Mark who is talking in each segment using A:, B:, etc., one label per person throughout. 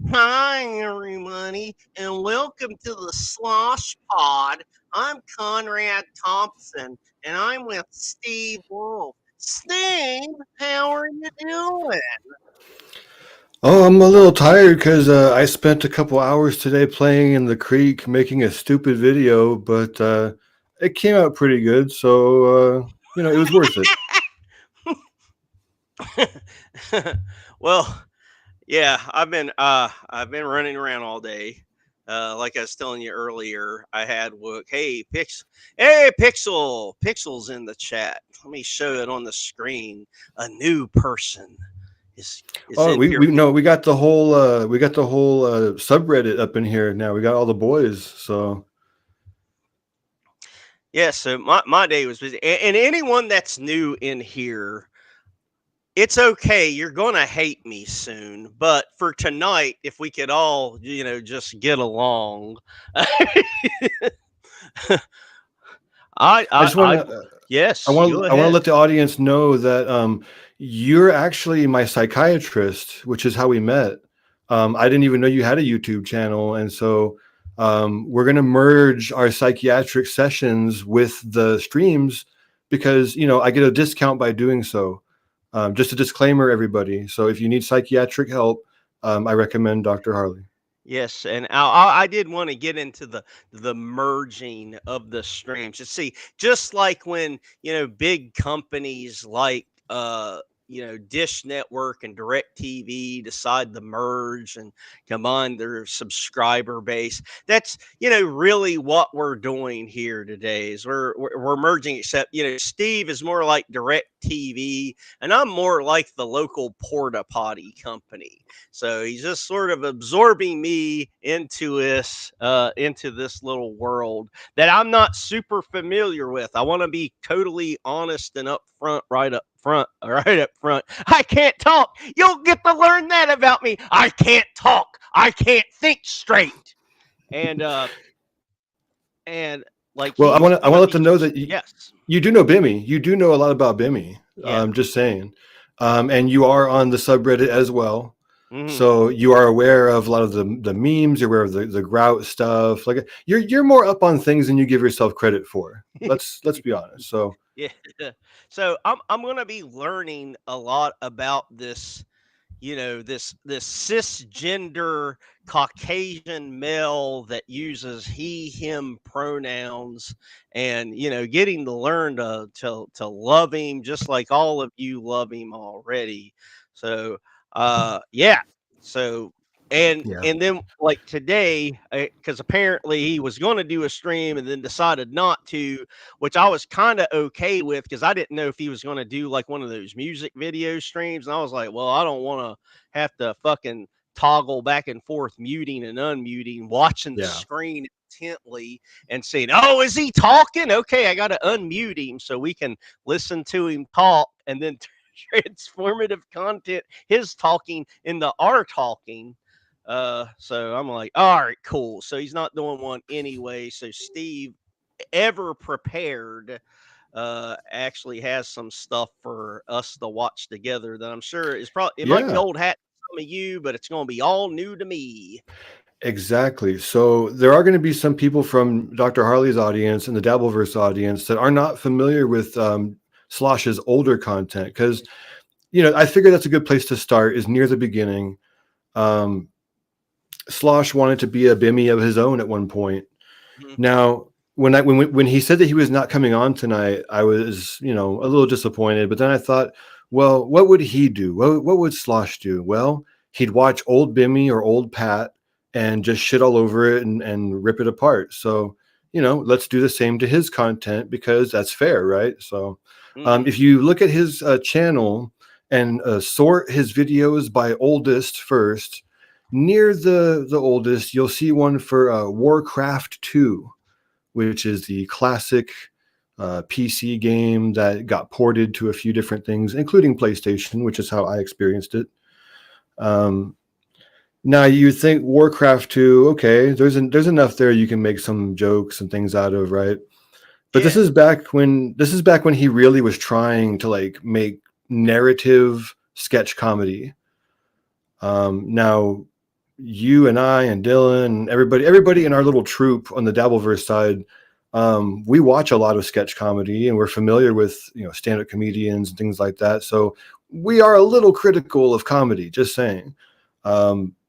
A: Hi, everybody, and welcome to the Slosh Pod. I'm Conrad Thompson, and I'm with Steve Wolf. Steve, how are you doing?
B: Oh, I'm a little tired because I spent a couple hours today playing in the creek making a stupid video, but it came out pretty good. So, it was worth it.
A: Well, yeah, I've been running around all day. Like I was telling you earlier, I had work. Hey Pixel's in the chat. Let me show it on the screen. A new person is
B: Oh,
A: in
B: we
A: here.
B: we no, we got the whole subreddit up in here now. We got all the boys. So,
A: Yeah, so my day was busy. And anyone that's new in here, it's okay. You're gonna hate me soon, but for tonight, if we could all, just get along. I
B: I
A: I
B: just want
A: I
B: to I
A: yes, you
B: want
A: go
B: I want to
A: ahead.
B: let the audience know that you're actually my psychiatrist, which is how we met. I didn't even know you had a YouTube channel, and so we're going to merge our psychiatric sessions with the streams because I get a discount by doing so. Just a disclaimer, everybody. So if you need psychiatric help, I recommend Dr. Harley.
A: Yes, and I did want to get into the merging of the streams. You see, just like when big companies like Dish Network and DirecTV decide to merge and combine their subscriber base. That's really what we're doing here today. Is we're merging. Except Steve is more like DirecTV, and I'm more like the local porta potty company. So he's just sort of absorbing me into this little world that I'm not super familiar with. I want to be totally honest and upfront, right up front, right up front. I can't talk. You'll get to learn that about me. I can't talk. I can't think straight. And and like
B: Well, I
A: he's
B: want to I
A: gonna
B: want to let
A: be
B: them know that
A: yes,
B: you do know Bimmy. You do know a lot about Bimmy.
A: yeah.
B: Just saying. And you are on the subreddit as well.
A: Hmm.
B: So you are aware of a lot of the memes. You're aware of the grout stuff. Like you're more up on things than you give yourself credit for. Let's be honest. So
A: Yeah. So I'm gonna be learning a lot about this this cisgender Caucasian male that uses he him pronouns, and getting to learn to love him just like all of you love him already. So yeah. So
B: yeah,
A: and then like today, because apparently he was going to do a stream and then decided not to, which I was kind of okay with because I didn't know if he was going to do like one of those music video streams. And I was like, well, I don't want to have to fucking toggle back and forth, muting and unmuting, watching the
B: yeah.
A: screen intently and saying, oh, is he talking? Okay, I got to unmute him so we can listen to him talk and then transformative content, his talking into our talking. So I'm like, all right, cool. So he's not doing one anyway. So Steve, ever prepared, actually has some stuff for us to watch together that I'm sure is probably it might be
B: Yeah,
A: old hat to some of you, but it's going to be all new to me.
B: exactly. So there are going to be some people from Dr. Harley's audience and the Dabbleverse audience that are not familiar with Slosh's older content because I figure that's a good place to start. Is near the beginning. Um, Slosh wanted to be a Bimmy of his own at one point.
A: Mhm.
B: Now, when he said that he was not coming on tonight, I was a little disappointed. But then I thought, well, what would he do? What would Slosh do? Well, he'd watch old Bimmy or old Pat and just shit all over it and rip it apart. So let's do the same to his content because that's fair, right? So
A: Mhm.
B: if you look at his channel and sort his videos by oldest first, near the oldest, you'll see one for Warcraft 2, which is the classic PC game that got ported to a few different things, including PlayStation, which is how I experienced it. Um, Now you think Warcraft 2, okay, there's enough there you can make some jokes and things out of, right? But
A: Yeah.
B: this is back when he really was trying to like make narrative sketch comedy. Now you and I and Dylan and everybody in our little troop on the Dabbleverse side, we watch a lot of sketch comedy and we're familiar with, stand-up comedians and things like that. So we are a little critical of comedy, just saying.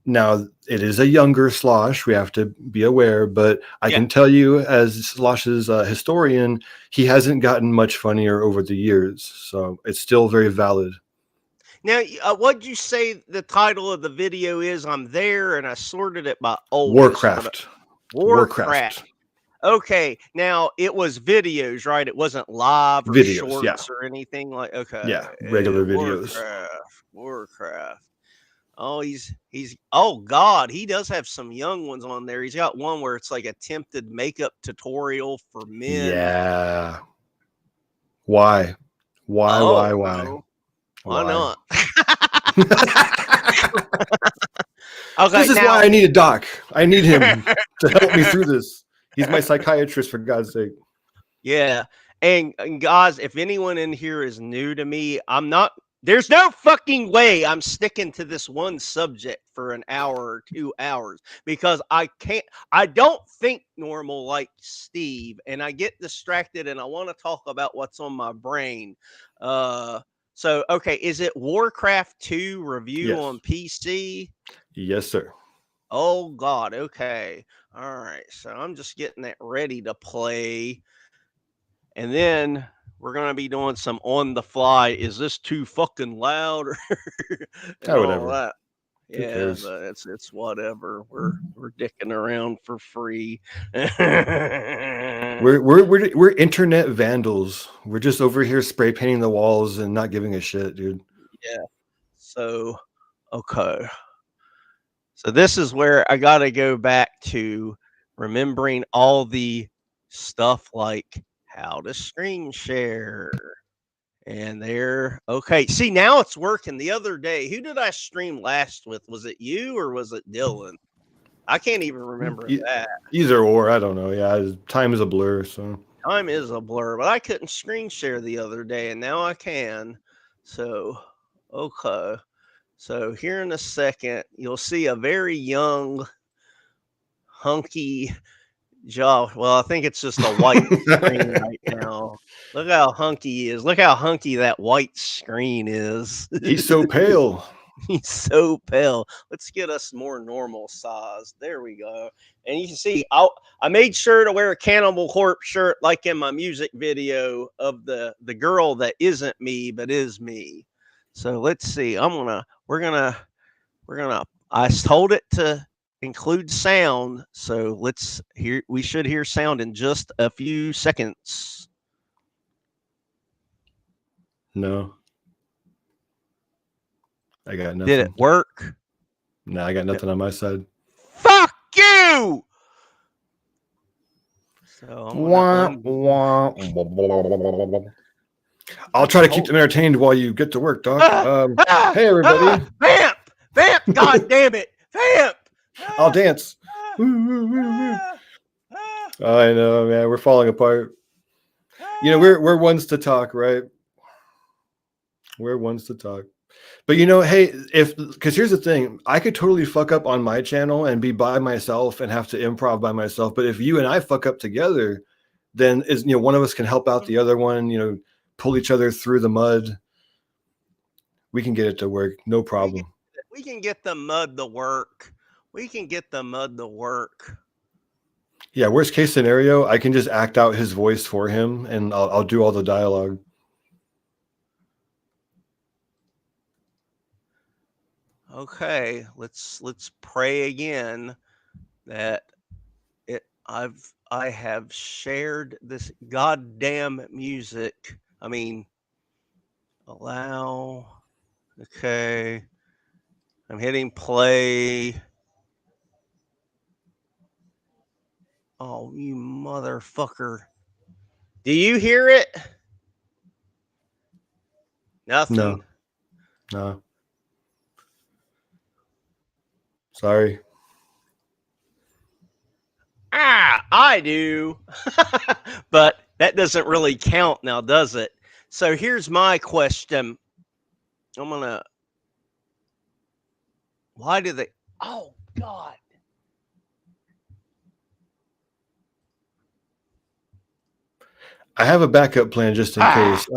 B: Now it is a younger Slosh. We have to be aware, but I can tell you as Slosh's historian, he hasn't gotten much funnier over the years. So it's still very valid.
A: Now, what'd you say the title of the video is? I'm there, and I sorted it by oldest.
B: Warcraft.
A: Warcraft. Okay, now it was videos, right? It wasn't live or
B: Videos, yeah.
A: shorts or anything like. Okay,
B: Yeah, regular videos.
A: Warcraft. Oh, he's. Oh God, he does have some young ones on there. He's got one where it's like attempted makeup tutorial for men.
B: Yeah. Why? Why?
A: Oh,
B: Why? Why?
A: no. Why not?
B: Okay, this is why I need a doc. I need him to help me through this. He's my psychiatrist, for God's sake.
A: Yeah. And guys, if anyone in here is new to me, there's no fucking way I'm sticking to this one subject for an hour or 2 hours because I don't think normal like Steve, and I get distracted and I want to talk about what's on my brain. So, okay, is it Warcraft 2 review on PC?
B: Yes, sir.
A: Oh, God. Okay. All right. So I'm just getting that ready to play. And then we're going to be doing some on the fly. Is this too fucking loud? And all that. Yeah, but it's whatever. We're dicking around for free.
B: We're internet vandals. We're just over here spray painting the walls and not giving a shit, dude.
A: Yeah. So, okay. So this is where I got to go back to remembering all the stuff like how to screen share. And there, okay. See, now it's working. The other day, who did I stream last with? Was it you or was it Dylan? I can't even remember that.
B: Either or, I don't know. Yeah, time is a blur. So
A: time is a blur, but I couldn't screen share the other day, and now I can. So, okay. So here in a second, you'll see a very young, hunky jaw. Well, I think it's just a white screen right now. Look how hunky he is. Look how hunky that white screen is.
B: He's so pale.
A: He's so pale. Let's get us more normal size. There we go. And you can see I made sure to wear a Cannibal Corpse shirt like in my music video of the girl that isn't me but is me. So let's see. We're gonna I told it to include sound. So we should hear sound in just a few seconds.
B: No. I got nothing.
A: Did it work?
B: No, I got nothing on my side.
A: Fuck you! So
B: I'll try to keep them entertained while you get to work, dog. Hey, everybody.
A: Vamp! Vamp! God damn it! Vamp!
B: I'll dance. I know, man. We're falling apart. We're ones to talk, right? We're ones to talk. But hey, because here's the thing, I could totally fuck up on my channel and be by myself and have to improv by myself. But if you and I fuck up together, then one of us can help out the other one, pull each other through the mud. We can get it to work. No problem.
A: We can get the mud to work. We can get the mud to work.
B: Yeah, worst case scenario, I can just act out his voice for him and I'll do all the dialogue.
A: Okay, let's pray again that I have shared this goddamn music. I mean, allow. Okay. I'm hitting play. Oh, you motherfucker. Do you hear it? Nothing.
B: No. Sorry.
A: I do. But that doesn't really count now, does it? So here's my question. Why do they? Oh, God.
B: I have a backup plan just in
A: Ah,
B: case.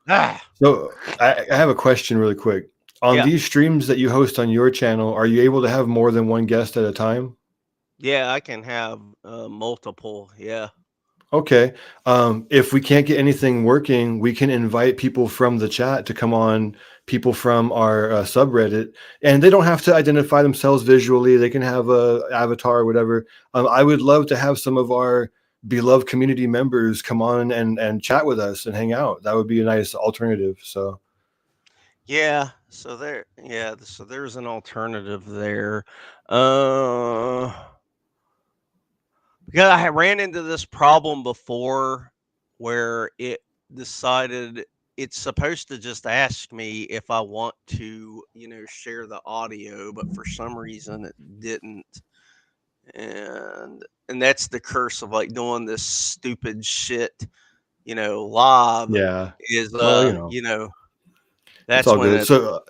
A: ah.
B: So I have a question really quick. On
A: Yeah.
B: these streams that you host on your channel, are you able to have more than one guest at a time?
A: Yeah, I can have multiple. Yeah.
B: Okay. If we can't get anything working, we can invite people from the chat to come on, people from our subreddit, and they don't have to identify themselves visually. They can have a avatar or whatever. I would love to have some of our beloved community members come on and chat with us and hang out. That would be a nice alternative. So
A: Yeah. So there. Yeah. So there's an alternative there. Uh, because I ran into this problem before where it decided it's supposed to just ask me if I want to, share the audio, but for some reason it didn't. And that's the curse of like doing this stupid shit, live
B: yeah.
A: is
B: Well, it's
A: that's
B: all
A: when
B: good.
A: it
B: So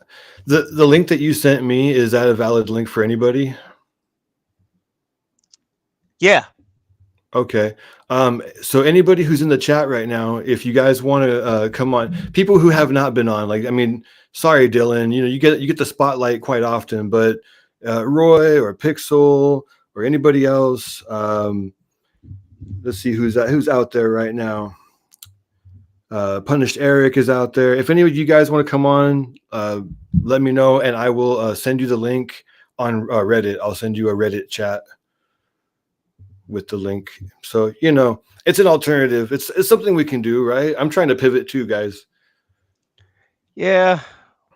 B: the link that you sent me, is that a valid link for anybody?
A: yeah.
B: Okay. So anybody who's in the chat right now, if you guys want to come on, people who have not been on, like, I mean, sorry, Dylan, you get the spotlight quite often, but Roy or Pixel or anybody else, let's see who's out there right now. Punished Eric is out there. If any of you guys want to come on, let me know, and I will send you the link on Reddit. I'll send you a Reddit chat with the link. So it's an alternative. It's something we can do, right? I'm trying to pivot too, guys.
A: Yeah.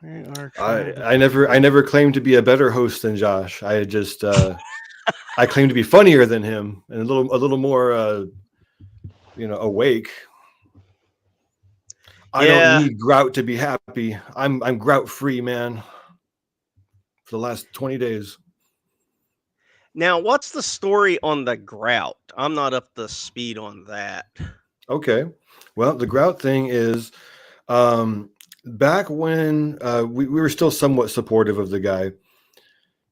A: We are
B: I
A: trying to
B: I never I
A: pivot.
B: never claimed to be a better host than Josh. I just I claim to be funnier than him and a little more awake. I don't
A: Yeah.
B: need grout to be happy. I'm grout free, man. For the last 20 days.
A: Now, what's the story on the grout? I'm not up to speed on that.
B: Okay. Well, the grout thing is um back when we were still somewhat supportive of the guy.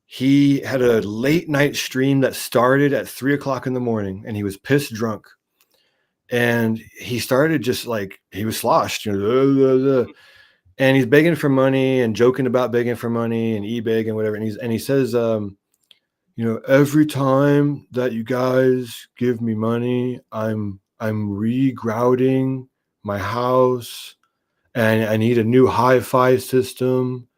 B: He had a late night stream that started at 3 o'clock in the morning, and he was pissed drunk. And he started just like he was sloshed, and he's begging for money and joking about begging for money and e-beg and whatever. And he says, every time that you guys give me money, I'm regrouting my house, and I need a new hi-fi system.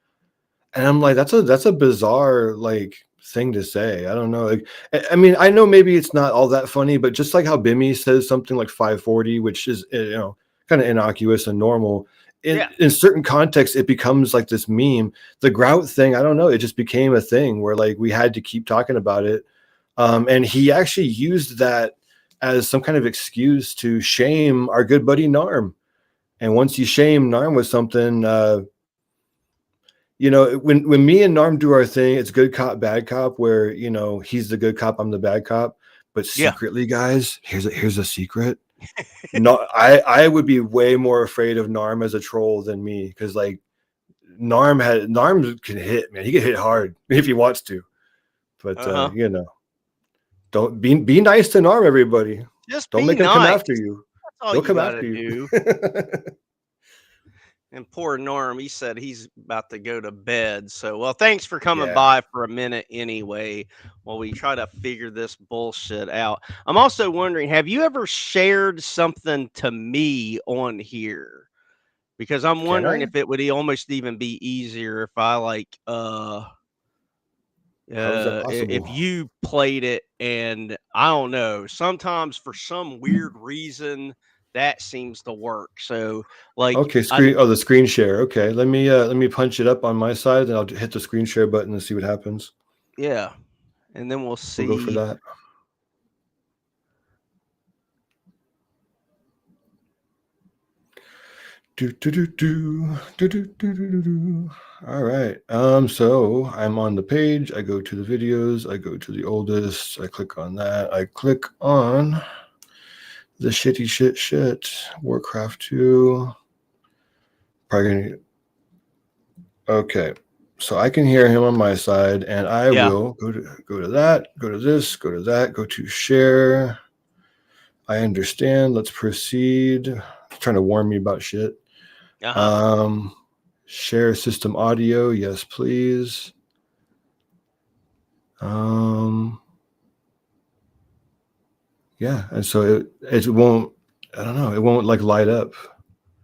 B: And I'm like, that's a bizarre like thing to say. I don't know. Like, I mean, I know maybe it's not all that funny, but just like how Bimmy says something like 540, which is kind of innocuous and normal. In
A: Yeah.
B: in certain contexts, it becomes like this meme. The grout thing, I don't know. It just became a thing where like we had to keep talking about it. And he actually used that as some kind of excuse to shame our good buddy Narm. And once you shame Narm with something, when me and Narm do our thing, it's good cop, bad cop, where he's the good cop, I'm the bad cop. But
A: Yeah.
B: secretly, guys, here's a secret. No, I would be way more afraid of Narm as a troll than me, because like Narm can hit, man. He can hit hard if he wants to. But
A: Uh-huh.
B: don't be nice to Narm, everybody.
A: Just
B: Don't
A: be
B: make him come
A: nice.
B: after you.
A: That's all
B: He'll
A: you
B: come
A: got to
B: after you.
A: do. And poor Norm, he said he's about to go to bed. So, well, thanks for coming
B: Yeah.
A: by for a minute anyway while we try to figure this bullshit out. I'm also wondering, have you ever shared something to me on here? Because I'm
B: Can
A: wondering
B: I?
A: if it would almost even be easier if I like
B: How is that
A: if
B: possible?
A: you played it, and I don't know, sometimes for some weird reason that seems to work. So like
B: Okay,
A: I
B: the screen share. Okay, let me punch it up on my side, and I'll hit the screen share button and see what happens.
A: yeah, and then we'll
B: We'll go for
A: see.
B: that. Do do do do do do do do do. All right. So I'm on the page. I go to the videos. I go to the oldest. I click on that. I click on the shitty shit. Warcraft 2. Probably gonna. Okay. So I can hear him on my side, and I
A: Yeah.
B: will go to that, go to this, go to that, go to share. I understand. Let's proceed. Trying to warn me about shit. Share system audio. Yes, please. Yeah, and so it won't. I don't know. It won't like light up.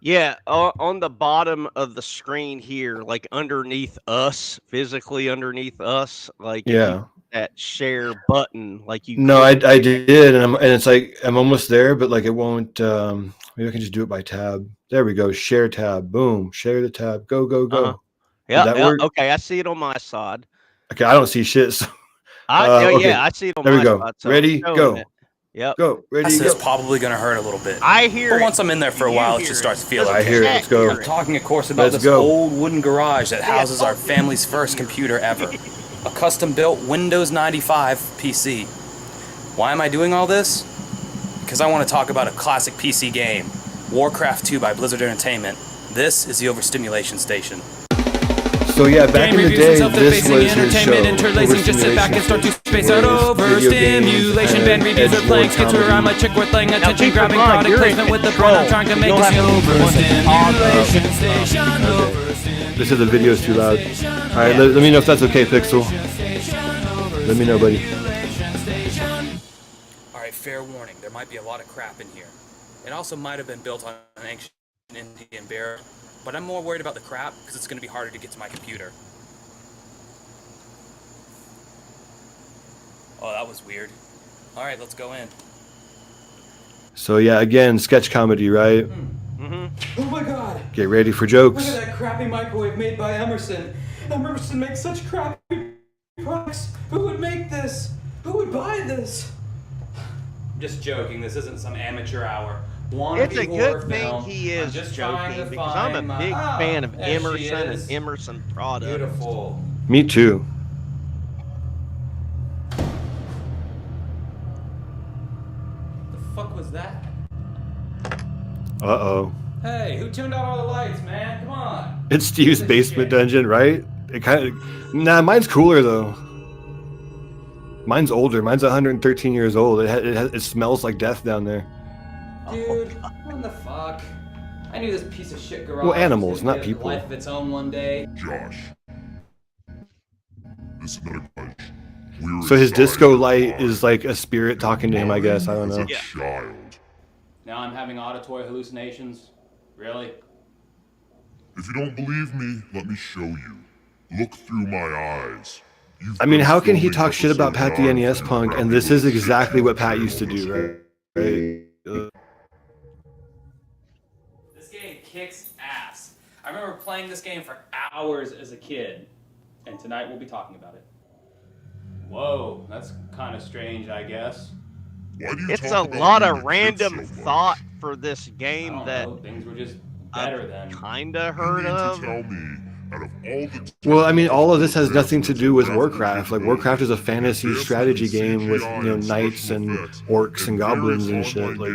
A: Yeah, on the bottom of the screen here, like underneath us, physically underneath us, like if you
B: Yeah.
A: that share button, like you
B: No,
A: click.
B: I did, and it's like I'm almost there, but like it won't. Maybe I can just do it by tab. There we go. Share tab. Boom. Share the tab. Go go
A: Uh-huh.
B: go. Did
A: Yeah,
B: that
A: yeah.
B: work?
A: Okay, I see it on my side.
B: Okay, I don't see shit. So,
A: Yeah,
B: okay,
A: I see it on
B: there we
A: my
B: go.
A: side, so I'm
B: Ready?
A: showing
B: Go.
A: it. Yep.
B: Go. Ready?
C: Is
B: Go.
C: probably going to hurt a little bit.
A: I hear
C: But
A: it.
C: once I'm in there for a
A: You
C: while, it
A: hear
C: just
A: it.
C: starts to feel
A: Does
C: like
B: I hear it.
A: chat
B: Let's go.
A: hear
C: I'm
A: it?
C: talking, of course, about
B: Let's
C: this
B: go.
C: old wooden garage that
A: Yeah,
C: houses our
A: both of
C: family's
A: you
C: first
A: hear it.
C: computer ever. A custom-built Windows 95 PC. Why am I doing all this? Because I want to talk about a classic PC game, Warcraft 2 by Blizzard Entertainment. This is the Overstimulation Station.
B: So yeah, back
C: Game
B: in the
C: reviews
B: day,
C: and
B: this
C: self-defacing
B: was his show.
C: entertainment interlacing. Just sit back and start to space out overstimulation. Band reviews are playing skits where I'm a chick worth laying attention,
A: keep in
C: grabbing
A: mind,
C: product
A: you're in
C: placement with the point
A: control,
C: I'm trying to
A: so
C: make
A: you'll
C: this
A: have to
C: overstimulation station.
B: Okay. This is the video's too loud. All right, let me know if that's okay, Pixel. Let me know, buddy.
C: Alright, fair warning, there might be a lot of crap in here. It also might have been built on an ancient Indian burial, but I'm more worried about the crap because it's going to be harder to get to my computer. Oh, that was weird. Alright, let's go in.
B: So yeah, again, sketch comedy, right?
C: Oh my god!
B: Get ready for
C: Look
B: jokes.
C: at that crappy microwave made by Emerson. Emerson makes such crappy products. Who would make this? Who would buy this? I'm just joking. This isn't some amateur hour.
A: It's a good thing he is joking because I'm a big fan of Emerson and Emerson products.
C: Beautiful.
B: Me too.
C: The fuck was that?
B: Uh-oh.
C: Hey, who tuned out all the lights, man? Come on.
B: It's Steve's basement dungeon, right? It kind of... Nah, mine's cooler, though. Mine's older. Mine's 113 years old. It smells like death down there.
C: Dude, what the fuck? I knew this piece of shit garage.
B: Well, animals,
C: was gonna
B: not
C: get a
B: people.
C: life of its own one day.
D: Josh. This is not a grudge. We were
B: So his
D: inside
B: disco
D: your
B: light
D: car.
B: is like a spirit talking to him, I guess. I don't
D: As
B: know.
D: a child.
C: Now I'm having auditory hallucinations. Really?
D: If you don't believe me, let me show you. Look through my eyes.
B: I mean, how can he talk shit about Pat the NES Punk, and this is exactly what Pat used to do, right?
C: This game kicks ass. I remember playing this game for hours as a kid, and tonight we'll be talking about it. Whoa, that's kind of strange, I guess.
D: Why do you
A: It's a
D: talk about
A: lot
D: being
A: of
D: kid
A: random
D: so much?
A: thought for this
C: I
A: game
C: don't
A: that
C: know, things were just better then.
A: kinda
D: You
A: heard
D: mean to
A: of.
D: tell me, out of all the
B: Well, I mean, all of this has nothing to do with Warcraft. Like, Warcraft is a fantasy strategy game with, you know, knights and orcs and goblins and shit. Like,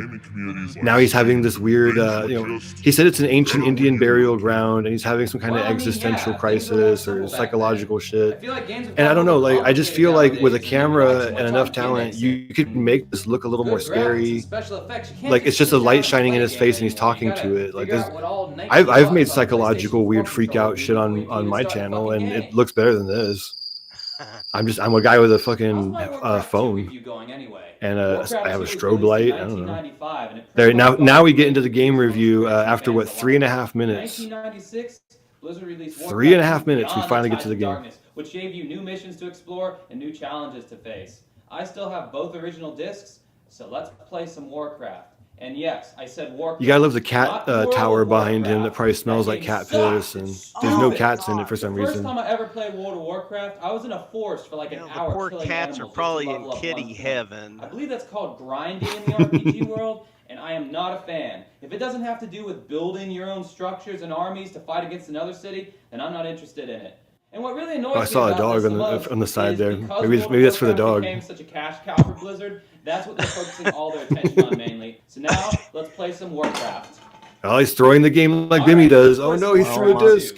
B: now he's having this weird, you know, he said it's an ancient Indian burial ground, and he's having some kind of existential crisis or psychological shit. And I don't know, like, I just feel like with a camera and enough talent, you could make this look a little more scary. Like, it's just a light shining in his face and he's talking to it. Like, I've made psychological weird freak out shit on my channel, and it looks better than this. I'm a guy with a fucking phone, and I have a strobe light. I don't know. There now we get into the game review after what 3.5 minutes. 3.5 minutes, we finally get to the game.
C: Which gave you new missions to explore and new challenges to face. I still have both original discs, so let's play some Warcraft. And yes, I said Warcraft.
B: You gotta love the cat tower behind him that probably smells like cat piss, and there's no cats in it for some
C: The first
B: reason.
C: time I ever played World of Warcraft, I was in a forest for like an
A: The
C: hour.
A: poor
C: killing
A: cats are
C: animals just to
A: probably in
C: level up
A: kitty
C: 1 point.
A: heaven.
C: I believe that's called grinding in the RPG world, and I am not a fan. If it doesn't have to do with building your own structures and armies to fight against another city, then I'm not interested in it. And what really annoys me
B: I saw a
C: about
B: dog
C: this
B: on
C: the most
B: the side
C: is
B: there.
C: because
B: Maybe
C: World of
B: that's for the
C: Warcraft
B: dog.
C: became such a cash cow for Blizzard, that's what they're focusing all their attention on mainly. So now, let's play some Warcraft.
B: Oh, he's throwing the game like Bimmy does. Oh no, he threw a disc.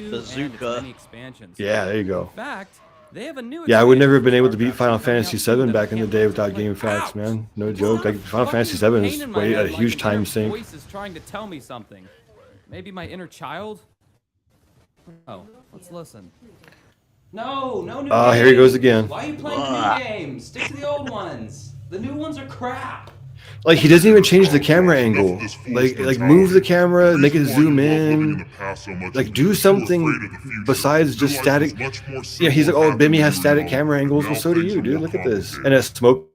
A: infinite
E: and its
A: bazooka.
E: many expansions.
B: Yeah, there you go.
E: In fact, they have a new
B: Yeah, I would never have been
E: expansion
B: able
E: for
B: to beat
E: StarCraft
B: Final
E: coming out
B: Fantasy
E: soon
B: VII
E: that
B: back in the
E: I
B: day
E: can't
B: without
E: wait to
B: game
E: play.
B: facts,
E: Ouch!
B: man. No
E: It's
B: joke.
E: not a
B: Like, Final
E: fucking
B: Fantasy VII
E: pain
B: is
E: in my
B: way
E: head
B: a
E: like
B: huge
E: an
B: time
E: inner
B: sink.
E: voice is trying to tell me something. Maybe my inner child? Oh, let's listen. No new games.
B: Here he goes again.
E: Why are you playing new games? Stick to the old ones. The new ones are crap.
B: Like he doesn't even change the camera
D: Enough of
B: angle.
D: this fool's
B: Like
D: mentality.
B: move the camera,
D: The
B: make it
D: reason why
B: zoom
D: you love living
B: in.
D: the past so much
B: Like
D: is
B: do
D: because you were
B: something
D: afraid of the future.
B: besides
D: Your
B: just
D: life
B: static.
D: was much more
B: Yeah, he's like,
D: simple
B: oh,
D: and
B: Bimmy
D: happy
B: has
D: when you
B: static
D: were
B: camera
D: young,
B: angles.
D: but
B: Well,
D: now
B: so do
D: things
B: you,
D: are
B: dude.
D: more
B: Look at this.
D: complicated.
B: And a smoke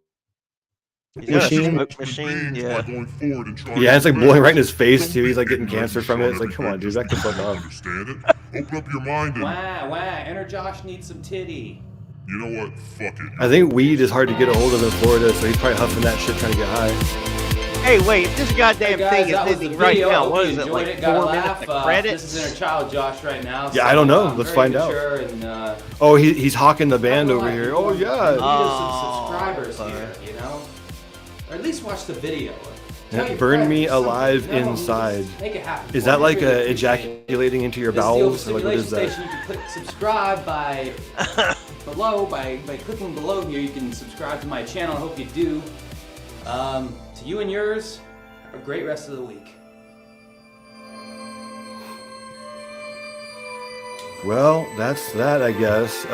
A: He's got a
B: machine.
A: smoke machine. Yeah.
D: By going forward and trying
B: Yeah, it's
D: new
B: like blowing right in
D: things.
B: his face
D: Don't
B: too.
D: be
B: He's like getting
D: ignorant
B: cancer
D: and
B: from it.
D: shun
B: It's like, come on,
D: everything
B: dude,
D: just
B: back the
D: because
B: fuck
D: you don't
B: off.
D: understand it. Open up your mind and
E: Wah. Inner Josh needs some titty.
D: you know what? Fuck it.
B: I think weed is hard to get a hold of in Florida, so he's probably huffing that shit trying to get high.
A: Hey, wait! If this goddamn
E: Hey guys,
A: thing is
E: that was the
A: ending right
E: video.
A: now,
E: Hope
A: what
E: you
A: is it,
E: enjoyed
A: like
E: it. Got a
A: 4 minutes
E: laugh.
A: of credits?
E: This is inner child Josh right now.
B: Yeah, I don't know. Let's
E: very
B: find out.
E: mature And,
B: Oh, he's hawking the band
E: I feel
B: over
E: like
B: here.
E: we
B: Oh
E: want-
B: yeah.
E: we need
A: Oh,
E: some subscribers
A: fuck.
E: here, you know, or at least watch the video.
B: Yeah,
E: Tell your
B: burn
E: friends
B: me
E: or something.
B: alive
E: No,
B: inside.
E: just make it happen.
B: Is
E: for
B: that
E: me.
B: like
E: Really appreciate it.
B: ejaculating into your
E: This is the old
B: bowels? Or like what is
E: stimulation
B: that?
E: station. You can click subscribe by below by clicking below here. You can subscribe to my channel. I hope you do. To you and yours, have a great rest of the week.
B: Well, that's that, I guess.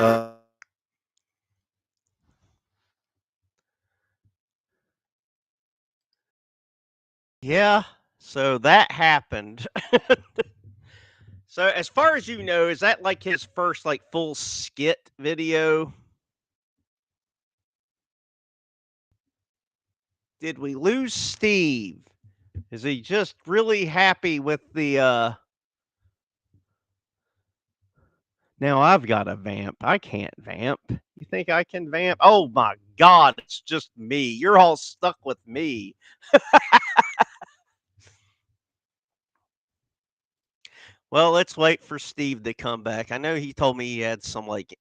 A: Yeah. So that happened. So as far as you know, is that like his first like full skit video? Did we lose Steve? Is he just really happy with the Now I've got a vamp. I can't vamp. You think I can vamp? Oh my god, it's just me. You're all stuck with me. Well, let's wait for Steve to come back. I know he told me he had some like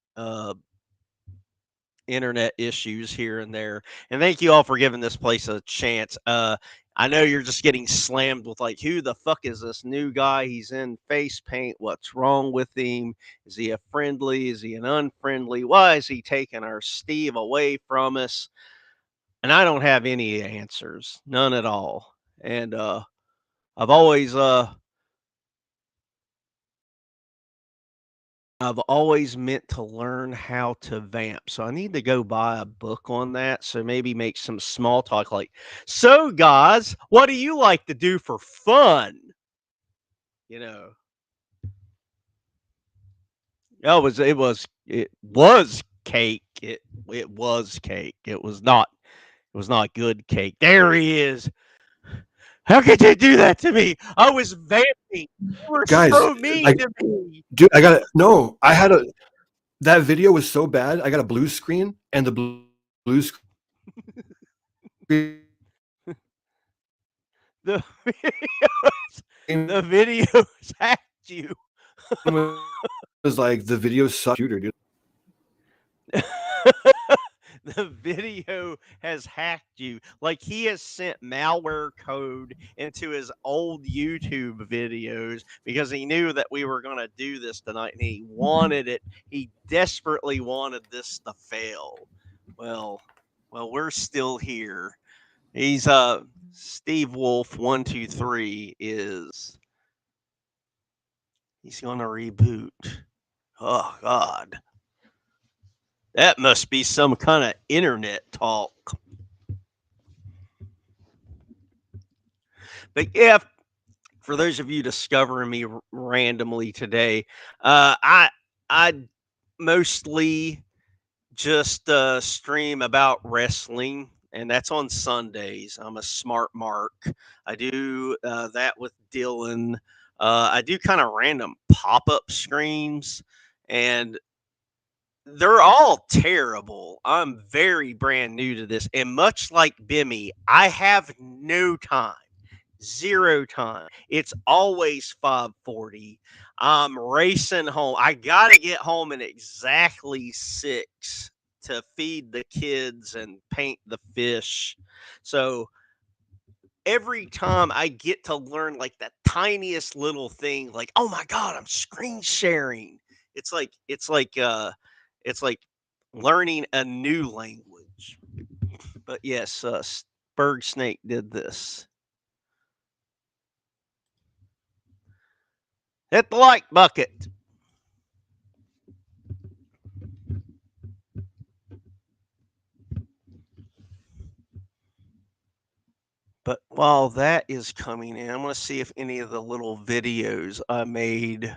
A: internet issues here and there. And thank you all for giving this place a chance. I know you're just getting slammed with like, who the fuck is this new guy? He's in face paint. What's wrong with him? Is he a friendly? Is he an unfriendly? Why is he taking our Steve away from us? And I don't have any answers, none at all. And I've always I've always meant to learn how to vamp. So I need to go buy a book on that. So maybe make some small talk like, so guys, what do you like to do for fun? You know. It was cake. It was cake. It was not good cake. There he is. How could you do that to me? I was vamping. You were
B: Guys,
A: so mean to me.
B: dude, I got no. That video was so bad. I got a blue screen, and the blue screen
A: The the videos hacked you.
B: was like the video sucked, shooter, dude.
A: The video has hacked you. Like he has sent malware code into his old YouTube videos because he knew that we were going to do this tonight and he wanted it. He desperately wanted this to fail. Well, we're still here. He's Steve Wolf 123 is he's going to reboot. Oh god. That must be some kind of internet talk. But yeah, for those of you discovering me randomly today, I mostly just stream about wrestling, and that's on Sundays. I'm a smart mark. I do that with Dylan. I do kind of random pop up streams, and they're all terrible. I'm very brand new to this. And much like Bimmy, I have no time. Zero time. It's always 5:40. I'm racing home. I gotta get home at exactly 6 to feed the kids and paint the fish. So every time I get to learn like the tiniest little thing, like, oh my god, I'm screen sharing. It's like learning a new language. But yes, Berg Snake did this. Hit the like bucket. But while that is coming in, I'm going to see if any of the little videos I made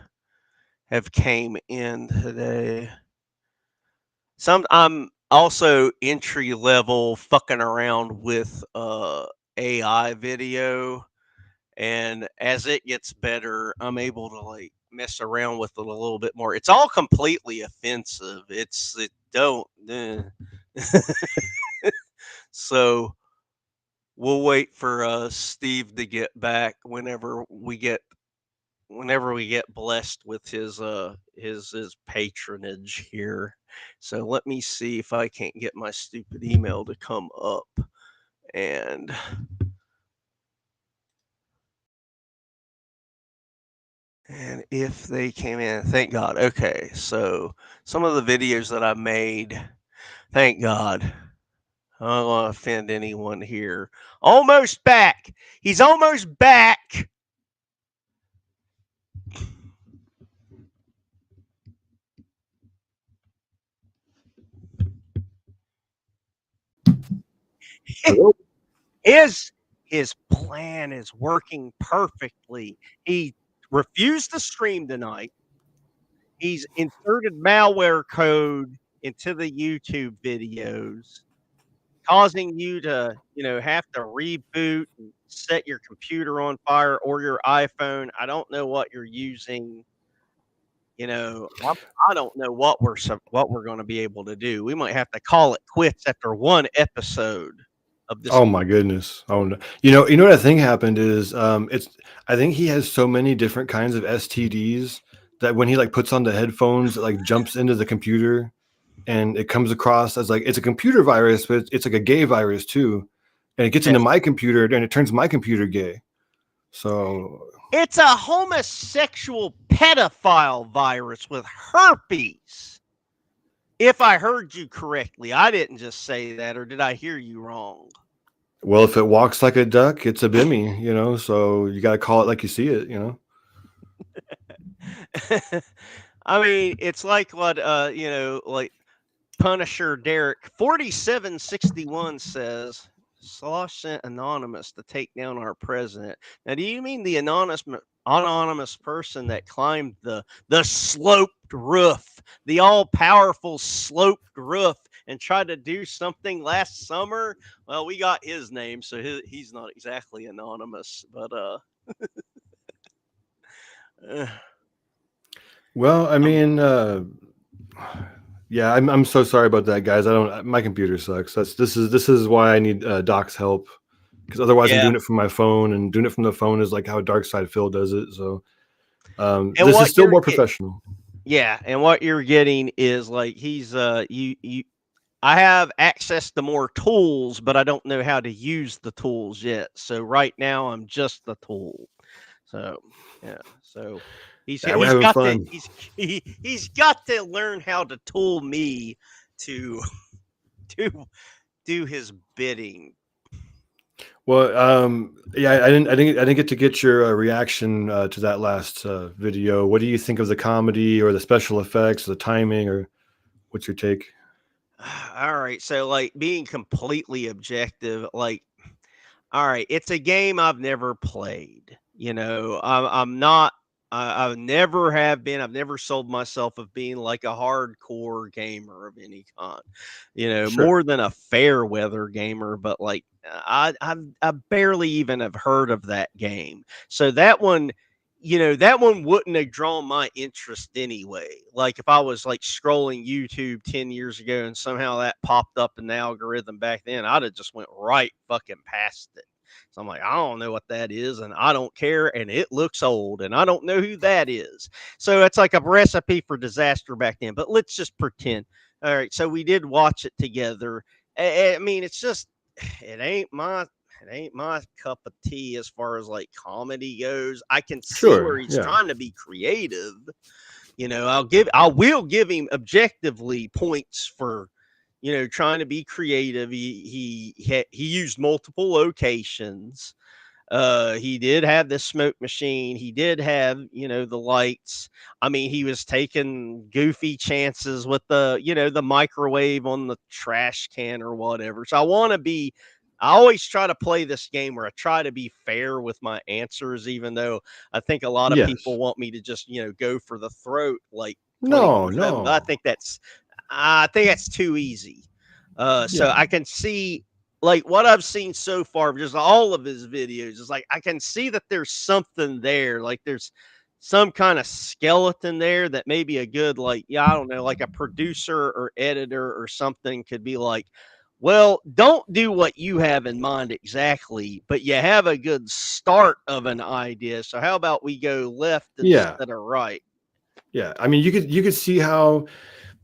A: have came in today. I'm also entry level fucking around with AI video, and as it gets better, I'm able to like mess around with it a little bit more. It's all completely offensive. It don't so we'll wait for Steve to get back whenever we get blessed with his patronage here. So let me see if I can't get my stupid email to come up. And if they came in, thank God. Okay, so some of the videos that I made, thank God. I don't want to offend anyone here. Almost back. He's almost back.
B: Hello?
A: His plan is working perfectly. He refused to stream tonight. He's inserted malware code into the YouTube videos, causing you to, have to reboot and set your computer on fire or your iPhone. I don't know what you're using. I don't know what we're going to be able to do. We might have to call it quits after one episode of this.
B: Oh my goodness! Oh no. You know what I think happened is I think he has so many different kinds of STDs that when he like puts on the headphones, it like jumps into the computer and it comes across as like it's a computer virus, but it's like a gay virus too, and it gets into my computer and it turns my computer gay. So
A: It's a homosexual pedophile virus with herpes. If I heard you correctly, I didn't just say that, or did I hear you wrong?
B: well, if it walks like a duck, it's a bimmy, So you got to call it like you see it,
A: I mean, it's like what like Punisher Derek 4761 says. Slosh sent anonymous to take down our president. Now, do you mean the anonymous person that climbed the sloped roof, the all powerful sloped roof, and tried to do something last summer? Well, we got his name, so he's not exactly anonymous, but
B: Well, I mean, yeah, I'm so sorry about that, guys. My computer sucks. This is why I need Doc's help, because otherwise I'm
A: yeah.
B: doing it from my phone, and doing it from the phone is like how Dark Side Phil does it. So
A: And
B: this
A: what
B: is still
A: you're
B: more
A: get-
B: professional.
A: Yeah, and what you're getting is like he's you I have access to more tools, but I don't know how to use the tools yet. So right now I'm just the tool. So yeah, so
B: Yeah, we're
A: he's
B: having
A: got to
B: fun.
A: he's got to learn how to tool me to to do his bidding.
B: Well, yeah, I didn't get to get your reaction to that last video. What do you think of the comedy or the special effects, the timing, or what's your take?
A: All right, so like being completely objective, like all right, it's a game I've never played. I'm not. I never have been. I've never sold myself of being like a hardcore gamer of any kind.
B: Sure.
A: More than a fair weather gamer, but like I barely even have heard of that game. So that one, that one wouldn't have drawn my interest anyway. Like if I was like scrolling YouTube 10 years ago and somehow that popped up in the algorithm back then, I'd have just went right fucking past it. So I'm like, I don't know what that is, and I don't care, and it looks old, and I don't know who that is. So it's like a recipe for disaster back then. But let's just pretend. All right, so we did watch it together. I mean, it's just it ain't my cup of tea as far as like comedy goes. I can see where
B: Sure.
A: he's
B: Yeah.
A: trying to be creative. I will give him objectively points for trying to be creative. He used multiple locations. He did have the smoke machine. He did have, the lights. I mean, he was taking goofy chances with the, the microwave on the trash can or whatever. So I always try to play this game where I try to be fair with my answers, even though I think a lot of people
B: Yes.
A: want me to just, go for the throat like
B: No,
A: 24/7. But
B: no.
A: I think that's too easy. So
B: Yeah.
A: I can see like what I've seen so far, of just all of his videos is like I can see that there's something there. Like there's some kind of skeleton there that maybe a good, like, yeah, I don't know, like a producer or editor or something could be like, well, don't do what you have in mind exactly, but you have a good start of an idea. So how about we go left
B: Yeah.
A: instead of right?
B: Yeah. I mean, you could see how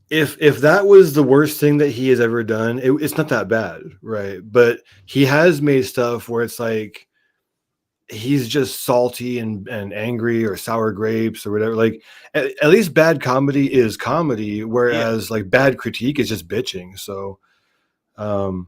B: if that was the worst thing that he has ever done, it's not that bad, right? But he has made stuff where it's like he's just salty and angry or sour grapes or whatever. Like at least bad comedy is comedy,
A: Yeah.
B: whereas like bad critique is just bitching. So um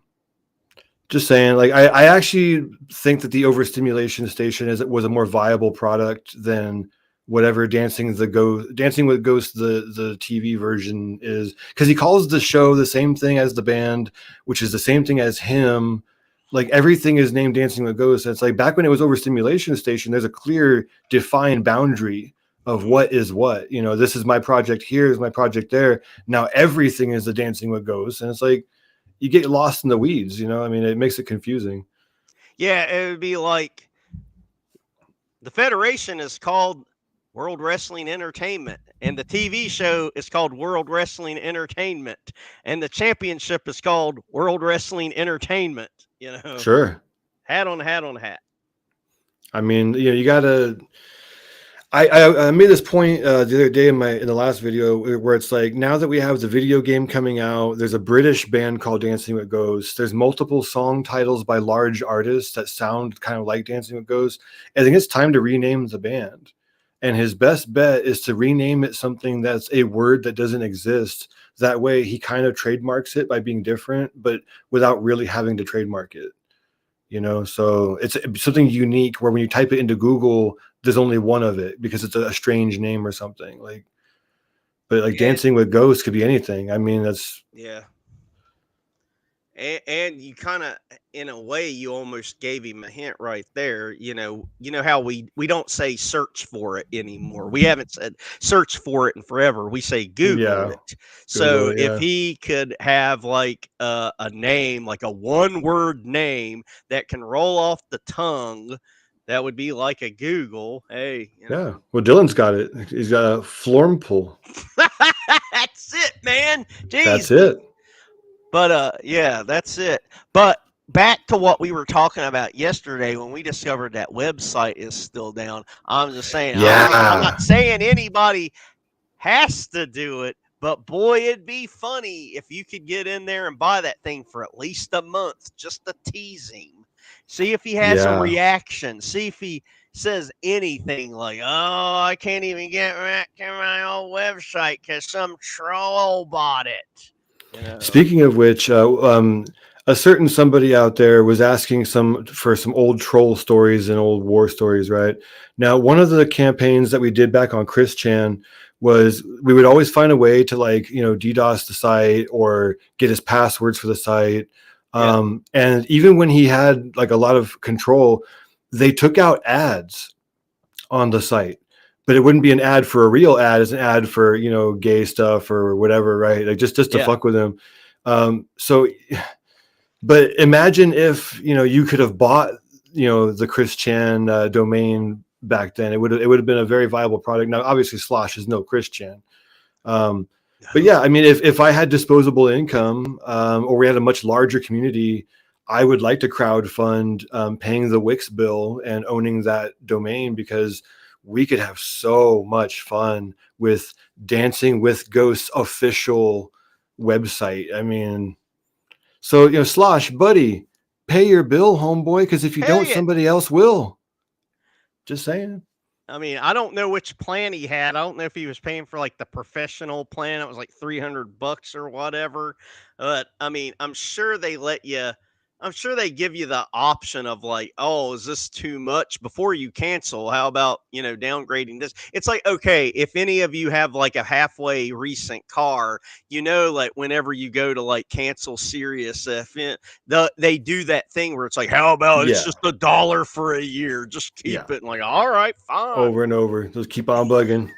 B: just saying, like I actually think that the overstimulation station was a more viable product than whatever Dancing with Ghosts the TV version is, because he calls the show the same thing as the band, which is the same thing as him. Like everything is named Dancing with Ghosts. And it's like back when it was Overstimulation Station, there's a clear defined boundary of
A: Mhm.
B: what is what. This is my project here, is my project there. Now everything is the Dancing with Ghosts, and it's like you get lost in the weeds. I mean, it makes it confusing.
A: Yeah, it would be like the Federation is called World Wrestling Entertainment, and the TV show is called World Wrestling Entertainment, and the championship is called World Wrestling Entertainment.
B: Sure.
A: Hat on hat on hat.
B: I mean, you gotta. I made this point the other day in the last video where it's like, now that we have the video game coming out, there's a British band called Dancing with Ghosts. There's multiple song titles by large artists that sound kind of like Dancing with Ghosts. I think it's time to rename the band. And his best bet is to rename it something that's a word that doesn't exist. That way he kind of trademarks it by being different, but without really having to trademark it. So it's something unique where when you type it into Google, there's only one of it because it's a strange name or something. But like
A: And
B: Dancing with Ghosts could be anything. I mean, that's
A: yeah. And you kind of, in a way, you almost gave him a hint right there. You know how we don't say search for it anymore. We haven't said search for it in forever. We say Google
B: yeah,
A: it.
B: Google
A: So
B: it.
A: if
B: Yeah,
A: he could have like a name, like a one word name that can roll off the tongue, that would be like a Google. Hey,
B: yeah. Well, Dylan's got it. He's got a Flormpool.
A: that's it, man.
B: That's
A: Jeez.
B: it.
A: But yeah, that's it. But back to what we were talking about yesterday when we discovered that website is still down. I'm just saying, I'm not
B: Yeah,
A: saying anybody has to do it, but boy, it'd be funny if you could get in there and buy that thing for at least a month just to tease him. See if he has a
B: yeah.
A: reaction. See if he says anything like, "Oh, I can't even get back to my old website because some troll bought it." You know.
B: Speaking of which, a certain somebody out there was asking for some old troll stories and old war stories, right? Now, one of the campaigns that we did back on Chris Chan was we would always find a way to DDoS the site or get his passwords for the site.
A: Yeah.
B: And even when he had like a lot of control, they took out ads on the site, but it wouldn't be an ad for a real ad. It's an ad for, gay stuff or whatever, right? Like just to
A: Yeah.
B: fuck with him. So, but imagine if, you could have bought, the Chris Chan domain back then. It would have been a very viable product. Now, obviously Slosh is no Chris Chan. But yeah, I mean, if I had disposable income, or we had a much larger community, I would like to crowdfund paying the Wix bill and owning that domain, because we could have so much fun with Dancing with Ghosts official website. I mean, so Slosh, buddy, pay your bill, homeboy, because if you don't,
A: Pay it.
B: somebody else will. Just saying.
A: I mean, I don't know which plan he had. I don't know if he was paying for like the professional plan. It was like $300 or whatever. But I mean, I'm sure they let you. I'm sure they give you the option of like, oh, is this too much before you cancel? How about, downgrading this? It's like, okay, if any of you have like a halfway recent car, like whenever you go to like cancel Sirius FM, they do that thing where it's like, how about it's
B: Yeah,
A: just $1 for a year? Just
B: yeah,
A: keep it. And like, all right, fine.
B: over and over. Just keep on bugging.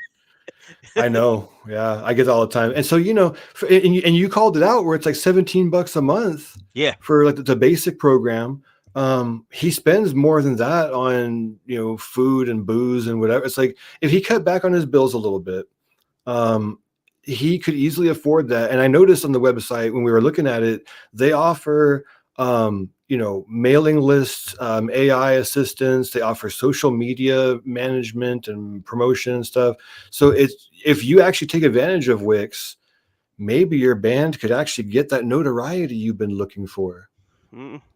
B: I know. Yeah, I get it all the time. And so, and you called it out where it's like $17 a month
A: Yeah.
B: for like the basic program. He spends more than that on, food and booze and whatever. It's like if he cut back on his bills a little bit, he could easily afford that. And I noticed on the website when we were looking at it, they offer, mailing lists, AI assistants. They offer social media management and promotion and stuff. So if you actually take advantage of Wix, maybe your band could actually get that notoriety you've been looking for.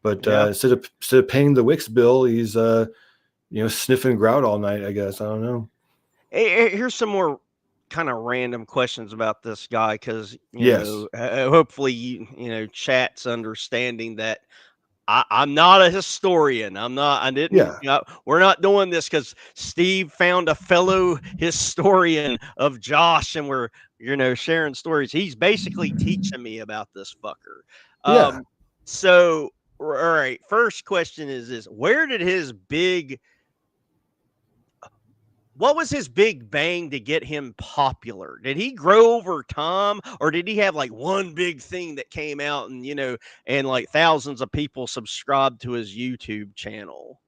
B: But
A: Yeah.
B: instead of paying the Wix bill, he's sniffing grout all night, I guess. I don't know.
A: Hey, here's some more kind of random questions about this guy because
B: Yes.
A: hopefully chat's understanding that I'm not a historian. I'm not. I didn't.
B: Yeah.
A: We're not doing this because Steve found a fellow historian of Josh, and we're sharing stories. He's basically teaching me about this fucker.
B: Yeah.
A: So all right. First question is this: where did his big what was his big bang to get him popular? Did he grow over time, or did he have like one big thing that came out and like thousands of people subscribed to his YouTube channel?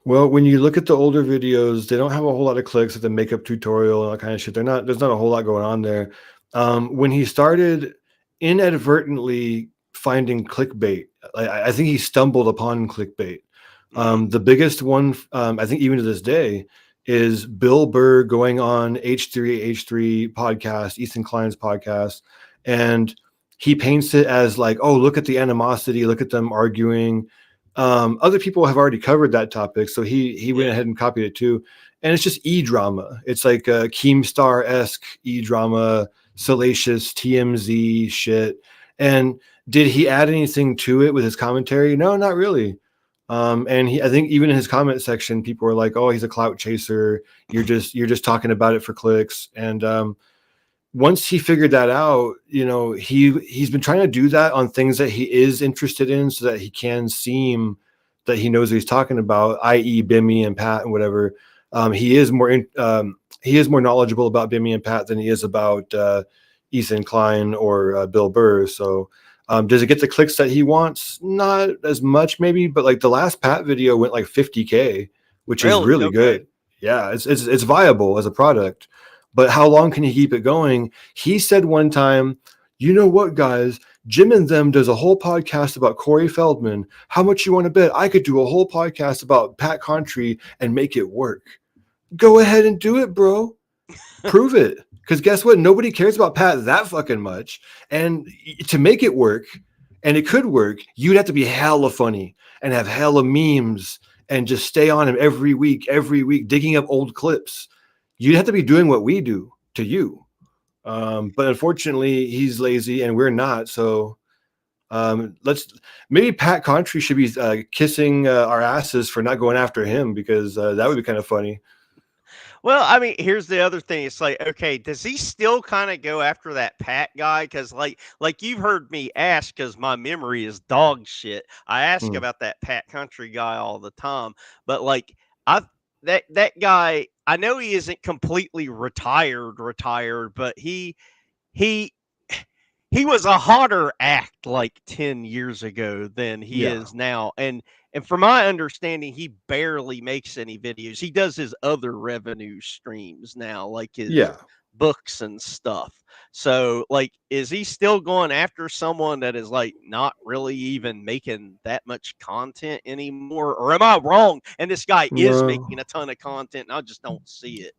B: Well, when you look at the older videos, they don't have a whole lot of clicks, like the makeup tutorial and all that kind of shit. There's not a whole lot going on there. When he started inadvertently finding clickbait, I think he stumbled upon clickbait. The biggest one, I think even to this day, is Bill Burr going on H3H3 podcast, Ethan Klein's podcast, and he paints it as like, oh, look at the animosity, look at them arguing. Other people have already covered that topic, so he went ahead and copied it too. And it's just e-drama. It's like a Keemstar-esque e-drama, salacious TMZ shit. And did he add anything to it with his commentary? No, not really. And I think even in his comment section, people were like, "Oh, he's a clout chaser. You're just talking about it for clicks." And once he figured that out, he's been trying to do that on things that he is interested in, so that he can seem that he knows what he's talking about, i.e., Bimmy and Pat and whatever. He is more knowledgeable about Bimmy and Pat than he is about Ethan Klein or Bill Burr. So. Does it get the clicks that he wants? Not as much, maybe, but like the last Pat video went like 50K, which is really good. Yeah, it's viable as a product. But how long can he keep it going? He said one time, you know what, guys? Jim and them does a whole podcast about Corey Feldman. How much you want to bet I could do a whole podcast about Pat Contry and make it work? Go ahead and do it, bro. Prove it. Because guess what? Nobody cares about Pat that fucking much. And to make it work, and it could work, you'd have to be hella funny and have hella memes and just stay on him every week, digging up old clips. You'd have to be doing what we do to you. But unfortunately, he's lazy and we're not. So maybe Pat Contry should be kissing our asses for not going after him, because that would be kind of funny.
A: Well, I mean, here's the other thing. It's like, okay, does he still kind of go after that Pat guy? Because like you've heard me ask, because my memory is dog shit. I ask about that Pat Country guy all the time, but like that guy, I know he isn't completely retired, but he was a hotter act like 10 years ago than he is now. And from my understanding, he barely makes any videos. He does his other revenue streams now, like his books and stuff. So, like, is he still going after someone that is, like, not really even making that much content anymore? Or am I wrong? And this guy is making a ton of content, and I just don't see it.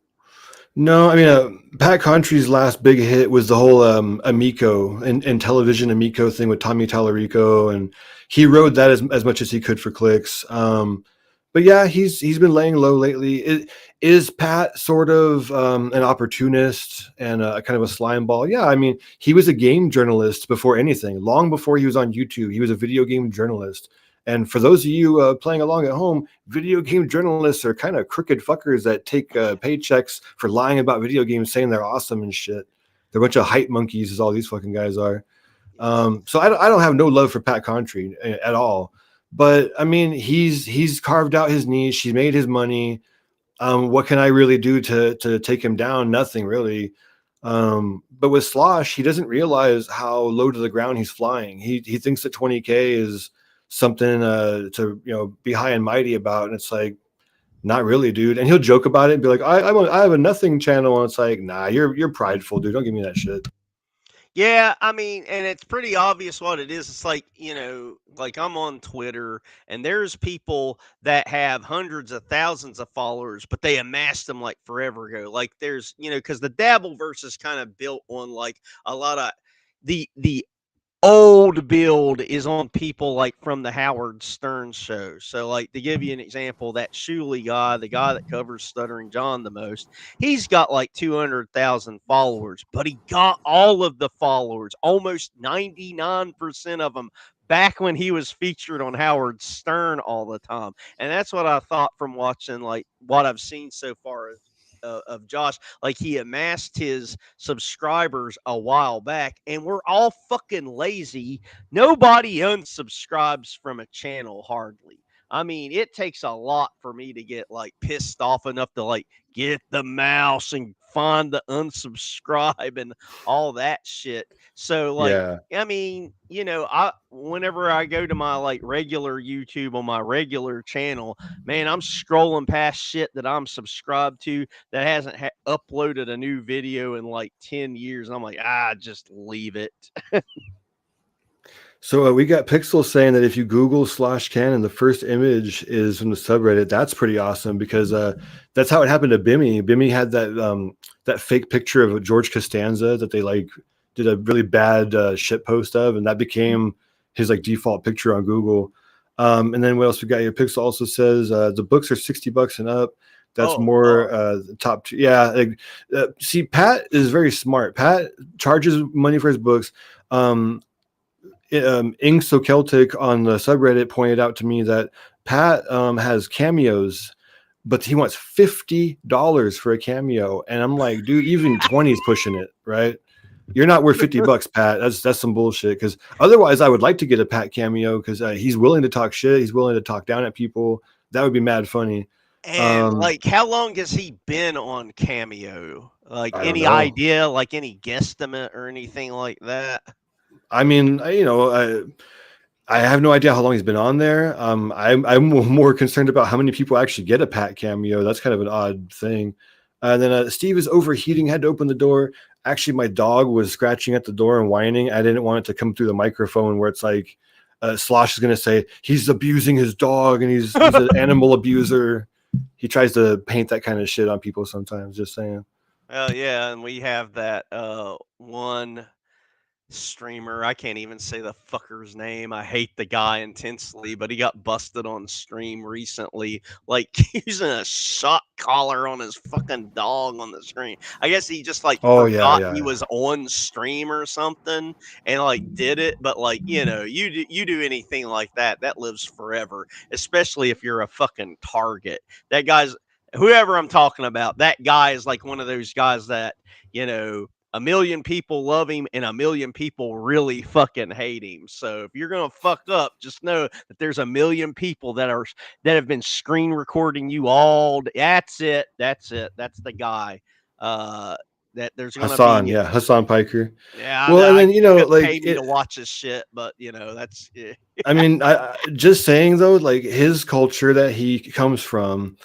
B: No, I mean, Pat Contry's last big hit was the whole Amico and television Amico thing with Tommy Tallarico, and he rode that as much as he could for clicks. But but yeah, he's been laying low lately. Is Pat sort of an opportunist and a kind of a slime ball? Yeah, I mean, he was a game journalist before anything. Long before he was on YouTube, he was a video game journalist. And for those of you playing along at home, video game journalists are kind of crooked fuckers that take paychecks for lying about video games, saying they're awesome and shit. They're a bunch of hype monkeys, as all these fucking guys are. So I don't have no love for Pat Contry at all. But I mean, he's carved out his niche. He's made his money. What can I really do to take him down? Nothing really. But with Slosh, he doesn't realize how low to the ground he's flying. He thinks that 20K is something to be high and mighty about, and it's like, not really, dude. And he'll joke about it and be like, I have a nothing channel, and it's like, nah, you're prideful, dude. Don't give me that shit.
A: Yeah, I mean, and it's pretty obvious what it is. It's like, like I'm on Twitter and there's people that have hundreds of thousands of followers, but they amassed them like forever ago. Like there's, because the Dabbleverse is kind of built on like a lot of the old build is on people like from the Howard Stern show. So, like, to give you an example, that Shuley guy, the guy that covers Stuttering John the most, he's got like 200,000 followers, but he got all of the followers, almost 99% of them, back when he was featured on Howard Stern all the time. And that's what I thought from watching, like, what I've seen so far of Josh. Like, he amassed his subscribers a while back, and we're all fucking lazy. Nobody unsubscribes from a channel hardly. I mean, it takes a lot for me to get like pissed off enough to like get the mouse and find the unsubscribe and all that shit. So like,
B: Yeah.
A: I mean, I whenever I go to my like regular YouTube on my regular channel, man, I'm scrolling past shit that I'm subscribed to that hasn't uploaded a new video in like 10 years. I'm like, just leave it.
B: So we got Pixel saying that if you Google Slosh Cannon, the first image is from the subreddit. That's pretty awesome because that's how it happened to Bimmy. Bimmy had that fake picture of George Costanza that they like did a really bad shit post of, and that became his like default picture on Google. And then what else we got here? Pixel also says the books are $60 and up. That's more top two. Yeah. See, Pat is very smart. Pat charges money for his books. Ink So Celtic on the subreddit pointed out to me that Pat has cameos, but he wants $50 for a cameo, and I'm like, dude, even 20 is pushing it, right? You're not worth $50, Pat. That's some bullshit. Because otherwise, I would like to get a Pat cameo because he's willing to talk shit. He's willing to talk down at people. That would be mad funny.
A: And like, how long has he been on Cameo? Like,
B: I don't
A: any
B: know.
A: idea? Like, any guesstimate or anything like that?
B: I mean, I have no idea how long he's been on there. I'm more concerned about how many people actually get a Pat cameo. That's kind of an odd thing. And then Steve is overheating, had to open the door. Actually, my dog was scratching at the door and whining. I didn't want it to come through the microphone where it's like Slosh is going to say he's abusing his dog and he's an animal abuser. He tries to paint that kind of shit on people sometimes, just saying.
A: Oh, yeah, and we have that one streamer. I can't even say the fucker's name. I hate the guy intensely, but he got busted on stream recently, like using a shot collar on his fucking dog on the screen. I guess he just like forgot he was on stream or something and like did it. But like, you do anything like that lives forever, especially if you're a fucking target. That guy's whoever I'm talking about. That guy is like one of those guys that, a million people love him and a million people really fucking hate him. So if you're gonna fuck up, just know that there's a million people that have been screen recording you all. That's it. That's the guy. That there's gonna
B: Hassan,
A: be
B: Hassan Piker.
A: Yeah.
B: Well, and then like
A: pay me to watch his shit, but that's. Yeah.
B: I mean, I just saying though, like his culture that he comes from,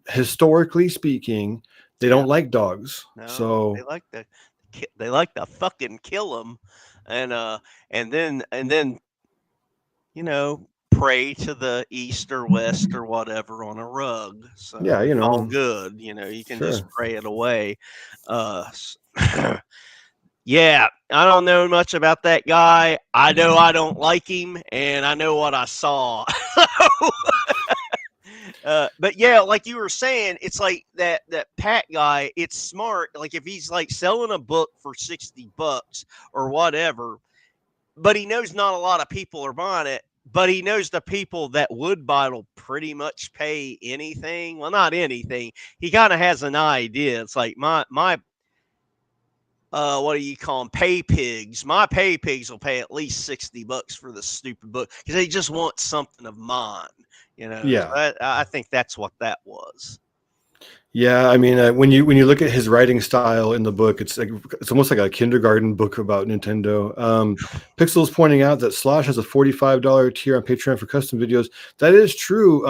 B: historically speaking, they don't like dogs.
A: No,
B: so
A: they like to fucking kill them, and then pray to the east or west or whatever on a rug. So
B: yeah,
A: it's all good. You can just pray it away. Yeah, I don't know much about that guy. I know I don't like him, and I know what I saw. But yeah, like you were saying, it's like that Pat guy. It's smart. Like if he's like selling a book for $60 or whatever, but he knows not a lot of people are buying it. But he knows the people that would buy it will pretty much pay anything. Well, not anything. He kind of has an idea. It's like my what do you call them? Pay pigs. My pay pigs will pay at least $60 for the stupid book because they just want something of mine. So
B: Yeah.
A: I think that's what that was.
B: Yeah, I mean, when you look at his writing style in the book, it's almost like a kindergarten book about Nintendo. Pixel's pointing out that Slosh has a $45 tier on Patreon for custom videos. That is true.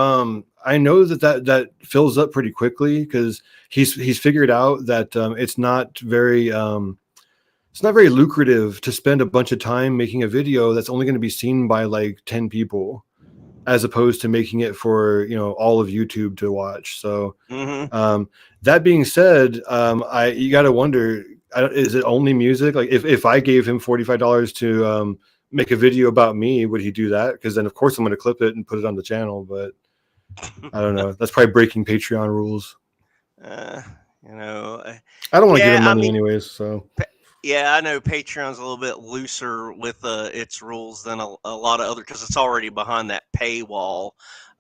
B: I know that fills up pretty quickly because he's figured out that it's not very lucrative to spend a bunch of time making a video that's only going to be seen by like 10 people, as opposed to making it for all of YouTube to watch. So. That being said, you got to wonder, is it only music? Like if I gave him $45 to make a video about me, would he do that? Because then of course I'm going to clip it and put it on the channel, but I don't know. That's probably breaking Patreon rules.
A: I
B: don't want to give him money anyways, so.
A: Yeah, I know Patreon's a little bit looser with its rules than a lot of other, because it's already behind that paywall.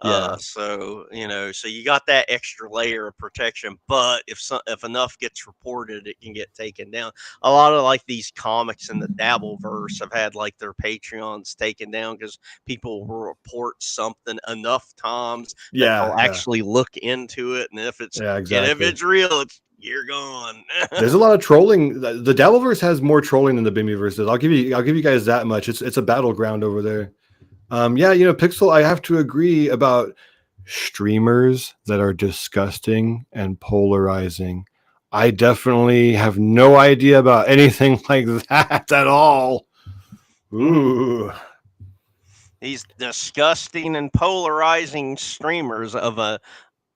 B: Yeah.
A: So you got that extra layer of protection. But if enough gets reported, it can get taken down. A lot of like these comics in the Dabbleverse have had like their Patreons taken down because people will report something enough times that they'll actually look into it, and if it's real, you're gone.
B: There's a lot of trolling. The Dabbleverse has more trolling than the Bimbyverse does. I'll give you guys that much. It's a battleground over there. Pixel, I have to agree about streamers that are disgusting and polarizing. I definitely have no idea about anything like that at all. Ooh.
A: These disgusting and polarizing streamers of a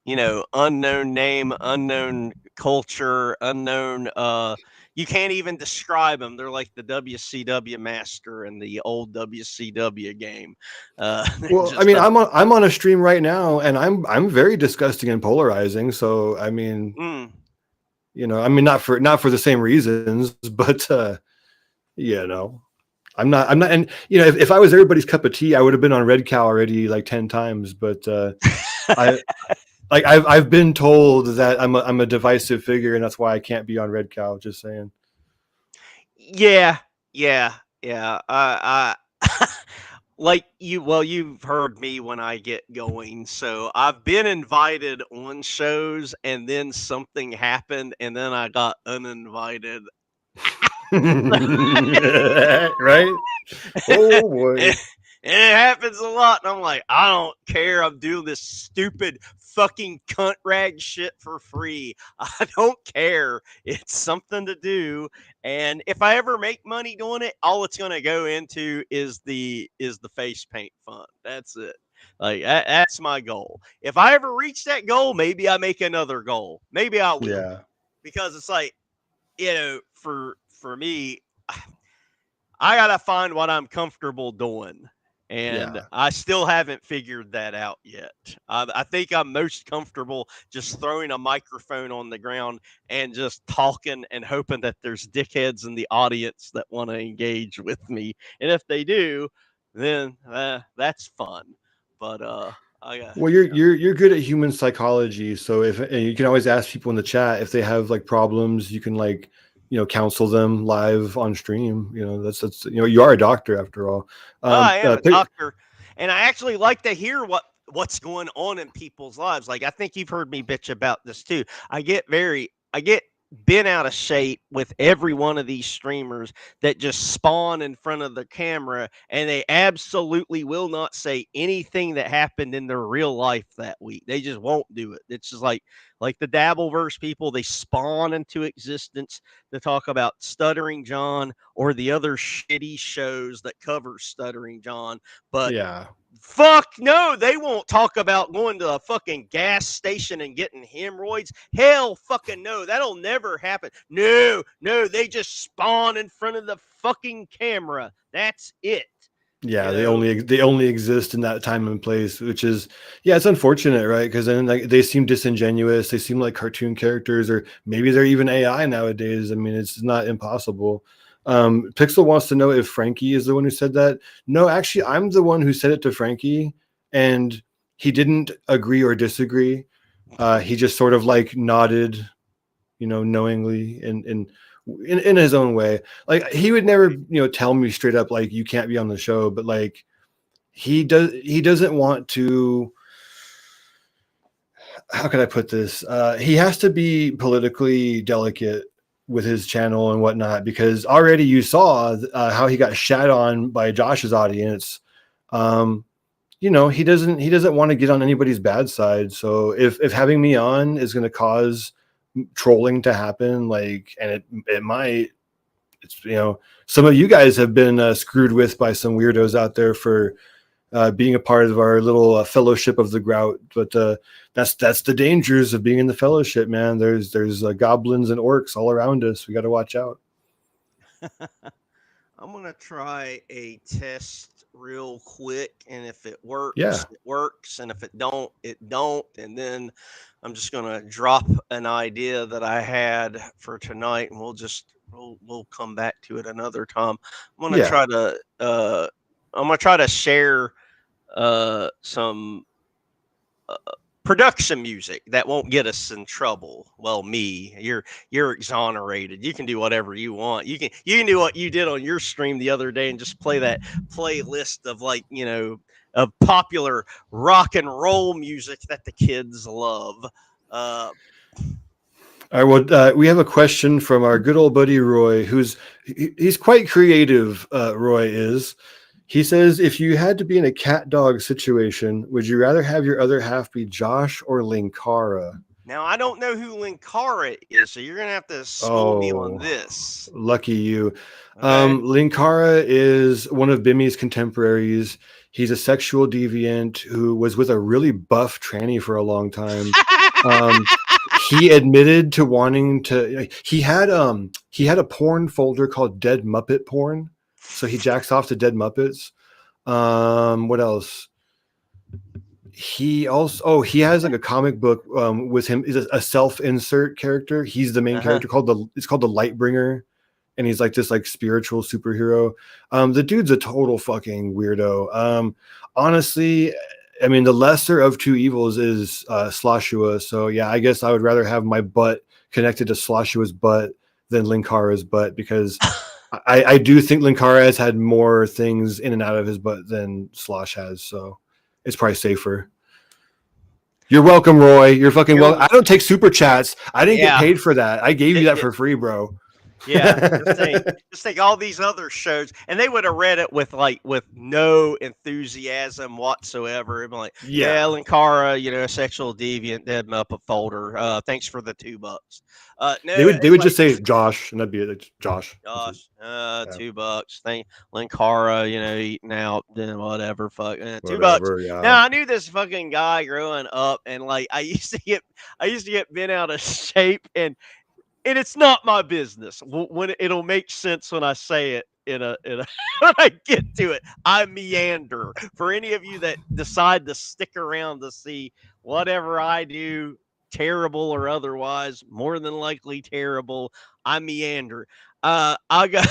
A: unknown name, unknown culture, unknown you can't even describe them. They're like the WCW master in the old WCW game.
B: Well, I mean, I'm on a stream right now, and I'm very disgusting and polarizing. So I mean, not for the same reasons, but I'm not, and if I was everybody's cup of tea, I would have been on Red Cow already like 10 times. But I've been told that I'm a divisive figure, and that's why I can't be on Red Cow. Just saying.
A: Yeah. I like you. Well, you've heard me when I get going. So I've been invited on shows, and then something happened, and then I got uninvited.
B: Right? Oh boy.
A: And it happens a lot. And I'm like, I don't care. I'm doing this stupid fucking cunt rag shit for free. I don't care. It's something to do. And if I ever make money doing it, all it's going to go into is the face paint fund. That's it. Like that's my goal. If I ever reach that goal, maybe I make another goal. Maybe I will.
B: Yeah.
A: Because it's like, for me, I got to find what I'm comfortable doing. And I still haven't figured that out yet. I think I'm most comfortable just throwing a microphone on the ground and just talking and hoping that there's dickheads in the audience that want to engage with me. And if they do, then that's fun. But
B: well, you're good at human psychology, so and you can always ask people in the chat if they have like problems. You can like counsel them live on stream. That's you are a doctor after all.
A: I am a doctor, and I actually like to hear what's going on in people's lives. Like I think you've heard me bitch about this too. I get bent out of shape with every one of these streamers that just spawn in front of the camera, and they absolutely will not say anything that happened in their real life that week. They just won't do it. It's just like the Dabbleverse people, they spawn into existence to talk about Stuttering John or the other shitty shows that cover Stuttering John. But fuck no, they won't talk about going to a fucking gas station and getting hemorrhoids. Hell fucking no, that'll never happen. No, they just spawn in front of the fucking camera. That's it.
B: Yeah,
A: You
B: they
A: know,
B: only exist in that time and place, which is yeah, it's unfortunate, right? Because then like they seem disingenuous, they seem like cartoon characters, or maybe they're even AI nowadays. I mean, it's not impossible. Pixel wants to know if Frankie is the one who said that. No, actually, I'm the one who said it to Frankie, and he didn't agree or disagree. He just sort of like nodded, knowingly in his own way. Like he would never, tell me straight up like you can't be on the show, but like he doesn't want to. How can I put this? He has to be politically delicate with his channel and whatnot because already you saw how he got shat on by Josh's audience. He doesn't want to get on anybody's bad side. So if having me on is going to cause trolling to happen, like, and it might, it's some of you guys have been screwed with by some weirdos out there for being a part of our little fellowship of the grout. But that's the dangers of being in the fellowship, man. There's goblins and orcs all around us. We got to watch out.
A: I'm gonna try a test real quick, and if it
B: Yeah.
A: works, it works, and if it don't, it don't. And then I'm just gonna drop an idea that I had for tonight, and we'll come back to it another time. I'm gonna
B: Yeah.
A: try to share some production music that won't get us in trouble. Well, you're exonerated. You can do whatever you want. You can do what you did on your stream the other day and just play that playlist of like, of popular rock and roll music that the kids love. Uh
B: All right. Well, we have a question from our good old buddy Roy, he's quite creative. Roy is. He says, if you had to be in a cat dog situation, would you rather have your other half be Josh or Linkara?
A: Now I don't know who Linkara is, so you're gonna have to school me on
B: Oh,
A: this.
B: lucky you.
A: Okay.
B: Linkara is one of Bimmy's contemporaries. He's a sexual deviant who was with a really buff tranny for a long time. He admitted to wanting to. He had a porn folder called Dead Muppet Porn, so he jacks off to dead Muppets. What else? He also he has like a comic book with him. Is a self-insert character. He's the main character it's called the Lightbringer, and he's like this like spiritual superhero. The dude's a total fucking weirdo. Honestly, I mean the lesser of two evils is Sloshua. So yeah, I guess I would rather have my butt connected to Sloshua's butt than Linkara's butt because I do think Linkara has had more things in and out of his butt than Slosh has. So it's probably safer. You're welcome, Roy. You're fucking welcome. I don't take super chats. I didn't get paid for that. I gave you that for free, bro.
A: Yeah, just think all these other shows, and they would have read it with no enthusiasm whatsoever. It'd be like, yeah, Linkara, sexual deviant, dead Muppet folder. Thanks for the $2. No,
B: they would just say Josh, and that'd be it. Josh.
A: Josh, $2. Thank Linkara, eating out, then whatever. Fuck, $2.
B: Yeah.
A: Now I knew this fucking guy growing up, and like I used to get bent out of shape, and it's not my business. When it'll make sense when I say it in a when I get to it. I meander. For any of you that decide to stick around to see whatever I do, terrible or otherwise, more than likely terrible, I meander. I got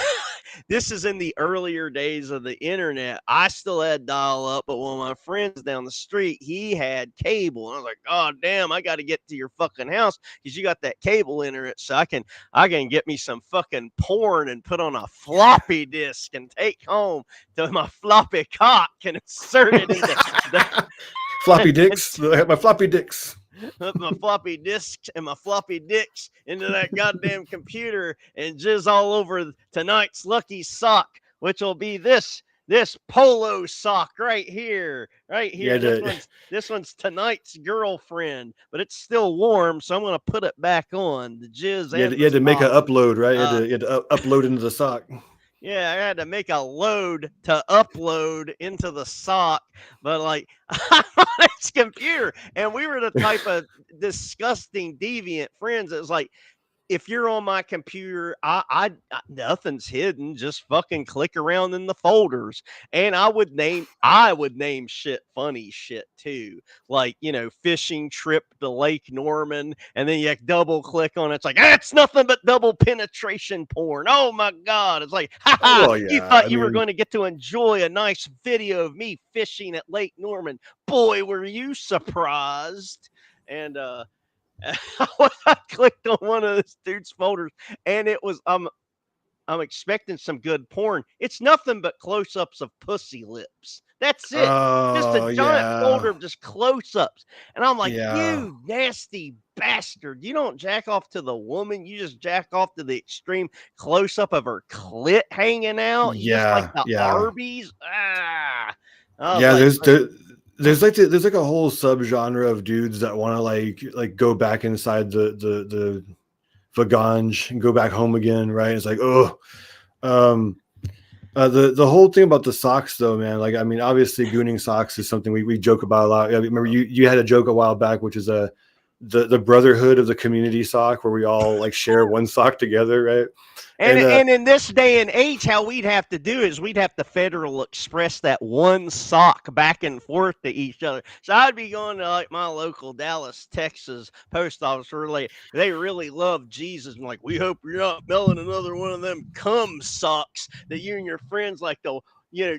A: this is in the earlier days of the internet. I still had dial up, but one of my friends down the street, he had cable. And I was like, God damn, I got to get to your fucking house because you got that cable internet, so I can get me some fucking porn and put on a floppy disk and take home to my floppy cock and insert it into the
B: floppy dicks. My floppy dicks.
A: Put my floppy disks and my floppy dicks into that goddamn computer and jizz all over tonight's lucky sock, which will be this polo sock right here. This one's tonight's girlfriend, but it's still warm, so I'm gonna put it back on. The jizz.
B: You had to make an upload, right? You had to upload into the sock.
A: Yeah, I had to make a load to upload into the sock, but like I'm on its computer, and we were the type of disgusting, deviant friends. It was like if you're on my computer, nothing's hidden. Just fucking click around in the folders, and I would name shit funny shit too, like fishing trip to Lake Norman, and then you double click on it. It's like it's nothing but double penetration porn. Oh my god! It's like,
B: Oh,
A: haha,
B: well,
A: you
B: yeah.
A: thought
B: I
A: you were
B: mean,
A: going to get to enjoy a nice video of me fishing at Lake Norman. Boy, were you surprised! And I clicked on one of this dude's folders, and it was I'm expecting some good porn. It's nothing but close-ups of pussy lips. That's it. Just a
B: oh
A: giant folder
B: yeah,
A: of just close-ups. And I'm like,
B: yeah,
A: you nasty bastard. You don't jack off to the woman. You just jack off to the extreme close-up of her clit hanging out. You just like
B: yeah,
A: the
B: yeah.
A: Arby's. Ah. I was
B: Yeah,
A: like,
B: there's like a whole subgenre of dudes that want to like go back inside the Vaganj and go back home again, right? It's like, oh, um, the whole thing about the socks though, man. Like, I mean, obviously, gooning socks is something we joke about a lot. I remember you had a joke a while back, which is the brotherhood of the community sock, where we all like share one sock together, right?
A: And
B: And
A: and in this day and age, how we'd have to do is we'd have to Federal Express that one sock back and forth to each other. So I'd be going to like my local Dallas, Texas post office where they really love Jesus and like, we hope you're not mailing another one of them cum socks that you and your friends like to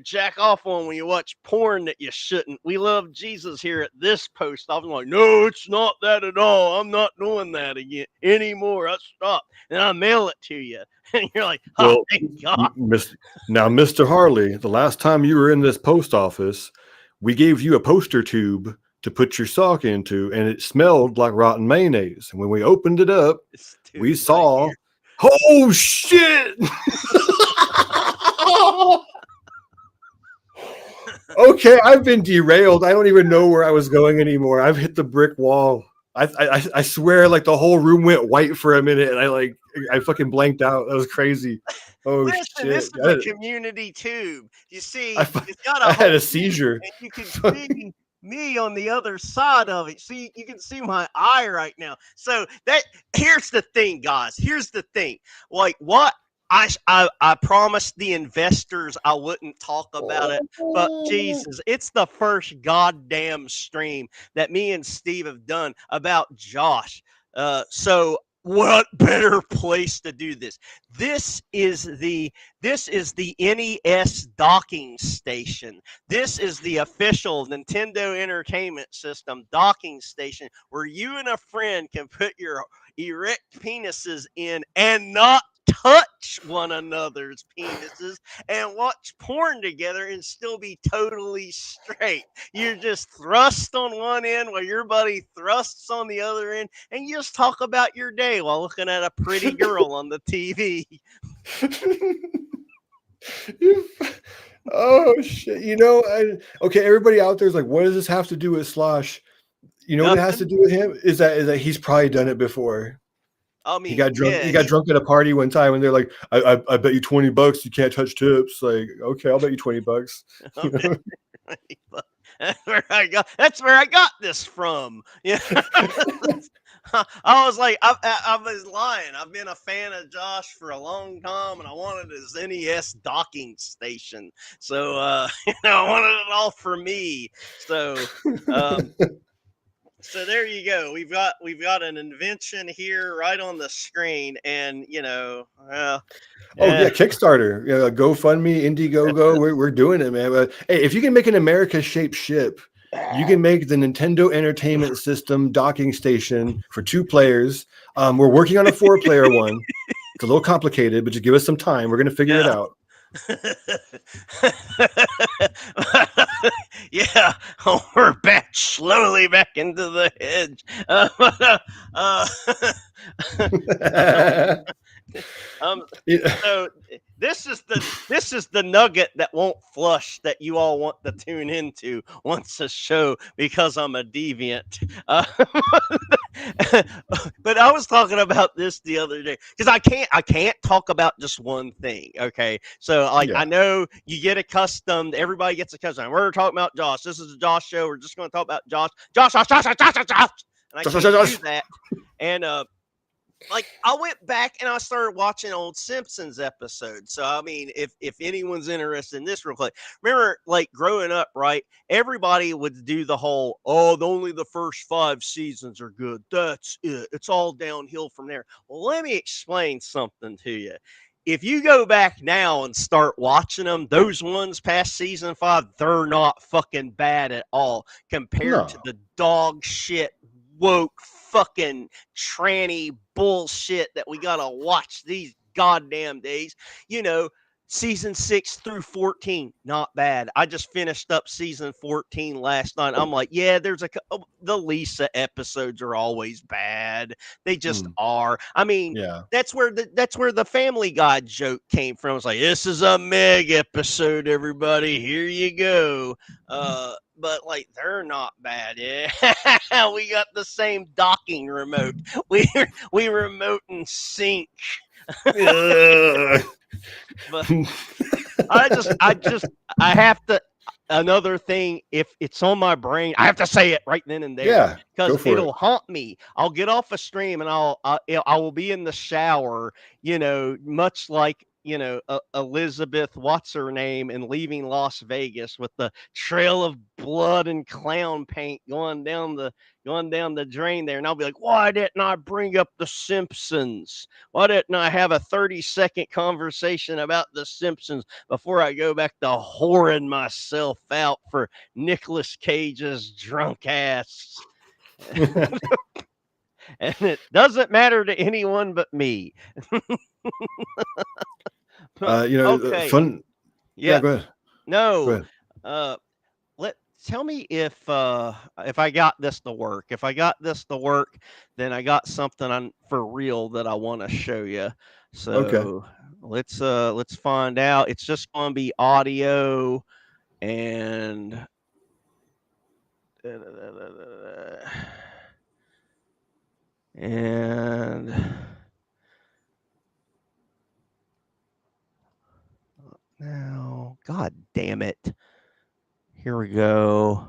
A: jack off on when you watch porn that you shouldn't. We love Jesus here at this post office. I'm like, no, it's not that at all. I'm not doing that again anymore. I stopped. And I mail it to you. And you're like, oh,
B: well,
A: thank God.
B: now, Mr. Harley, the last time you were in this post office, we gave you a poster tube to put your sock into, and it smelled like rotten mayonnaise. And when we opened it up,
A: This
B: we
A: dude right
B: saw,
A: here.
B: oh shit! Okay, I've been derailed. I don't even know where I was going anymore. I've hit the brick wall. I swear, like the whole room went white for a minute, and I fucking blanked out. That was crazy. Oh
A: Listen, this
B: shit!
A: is a community tube. You see,
B: I,
A: it's got a
B: I had
A: hole
B: a seizure.
A: and you can see me on the other side of it. See, you can see my eye right now. So here's the thing, guys. Here's the thing. Like what I promised the investors I wouldn't talk about it, but Jesus, it's the first goddamn stream that me and Steve have done about Josh. So what better place to do this? This is the NES docking station. This is the official Nintendo Entertainment System docking station where you and a friend can put your erect penises in and not touch one another's penises and watch porn together and still be totally straight. You're just thrust on one end while your buddy thrusts on the other end, and you just talk about your day while looking at a pretty girl on the TV.
B: Oh shit! Okay, everybody out there is like, what does this have to do with Slosh? You know what it has to
A: Nothing.
B: do with him is that he's probably done it before.
A: I
B: He
A: mean,
B: got drunk.
A: yeah,
B: He got drunk at a party one time, and they're like, "I bet you $20 you can't touch tips." Like, okay, I'll bet you $20. You know?
A: That's where I got this from. Yeah. I was like, I was lying. I've been a fan of Josh for a long time, and I wanted his NES docking station. So, I wanted it all for me. So, so there you go. We've got an invention here right on the screen, and
B: Oh yeah, Kickstarter, GoFundMe, Indiegogo. We're doing it, man. But hey, if you can make an America-shaped ship, you can make the Nintendo Entertainment System docking station for 2 players. We're working on a 4-player one. It's a little complicated, but just give us some time. We're gonna figure it out.
A: Yeah, we're back slowly back into the hedge. So this is the nugget that won't flush that you all want to tune into once a show because I'm a deviant. But I was talking about this the other day because I can't talk about just one thing. Okay, so like
B: Yeah.
A: I know you get accustomed. Everybody gets accustomed. We're talking about Josh. This is a Josh show. We're just going to talk about Josh. And I can't do that. And like I went back and I started watching old Simpsons episodes. So I mean, if anyone's interested in this real quick, remember like growing up, right? Everybody would do the whole, oh, only the first 5 seasons are good. That's it. It's all downhill from there. Well, let me explain something to you. If you go back now and start watching them, those ones past season 5, they're not fucking bad at all compared to
B: No.
A: the dog shit woke fucking tranny bullshit that we gotta watch these goddamn days. You know, season 6 through 14, not bad. I just finished up season 14 last night. I'm like, yeah, the Lisa episodes are always bad. They just
B: Mm,
A: are. I mean,
B: yeah.
A: that's where the Family Guy joke came from. It's like, this is a Meg episode, everybody. Here you go. But like they're not bad. Yeah, we got the same docking remote. We we remote and sync.
B: Ugh.
A: But I have to. Another thing, if it's on my brain, I have to say it right then and there
B: Yeah, go
A: because
B: for
A: it'll
B: it.
A: haunt me. I'll get off a stream and I will be in the shower, much like Elizabeth, what's her name, and Leaving Las Vegas with the trail of blood and clown paint going down the drain there, and I'll be like, why didn't I bring up the Simpsons? Why didn't I have a 30-second conversation about the Simpsons before I go back to whoring myself out for Nicolas Cage's drunk ass? And it doesn't matter to anyone but me. Okay.
B: Fun. Yeah,
A: Yeah.
B: go ahead. Go
A: No.
B: ahead.
A: Uh Tell me if I got this to work. If I got this to work, then I got something on for real that I want to show you.
B: Okay.
A: So let's find out. It's just going to be audio and and now, god damn it. Here we go.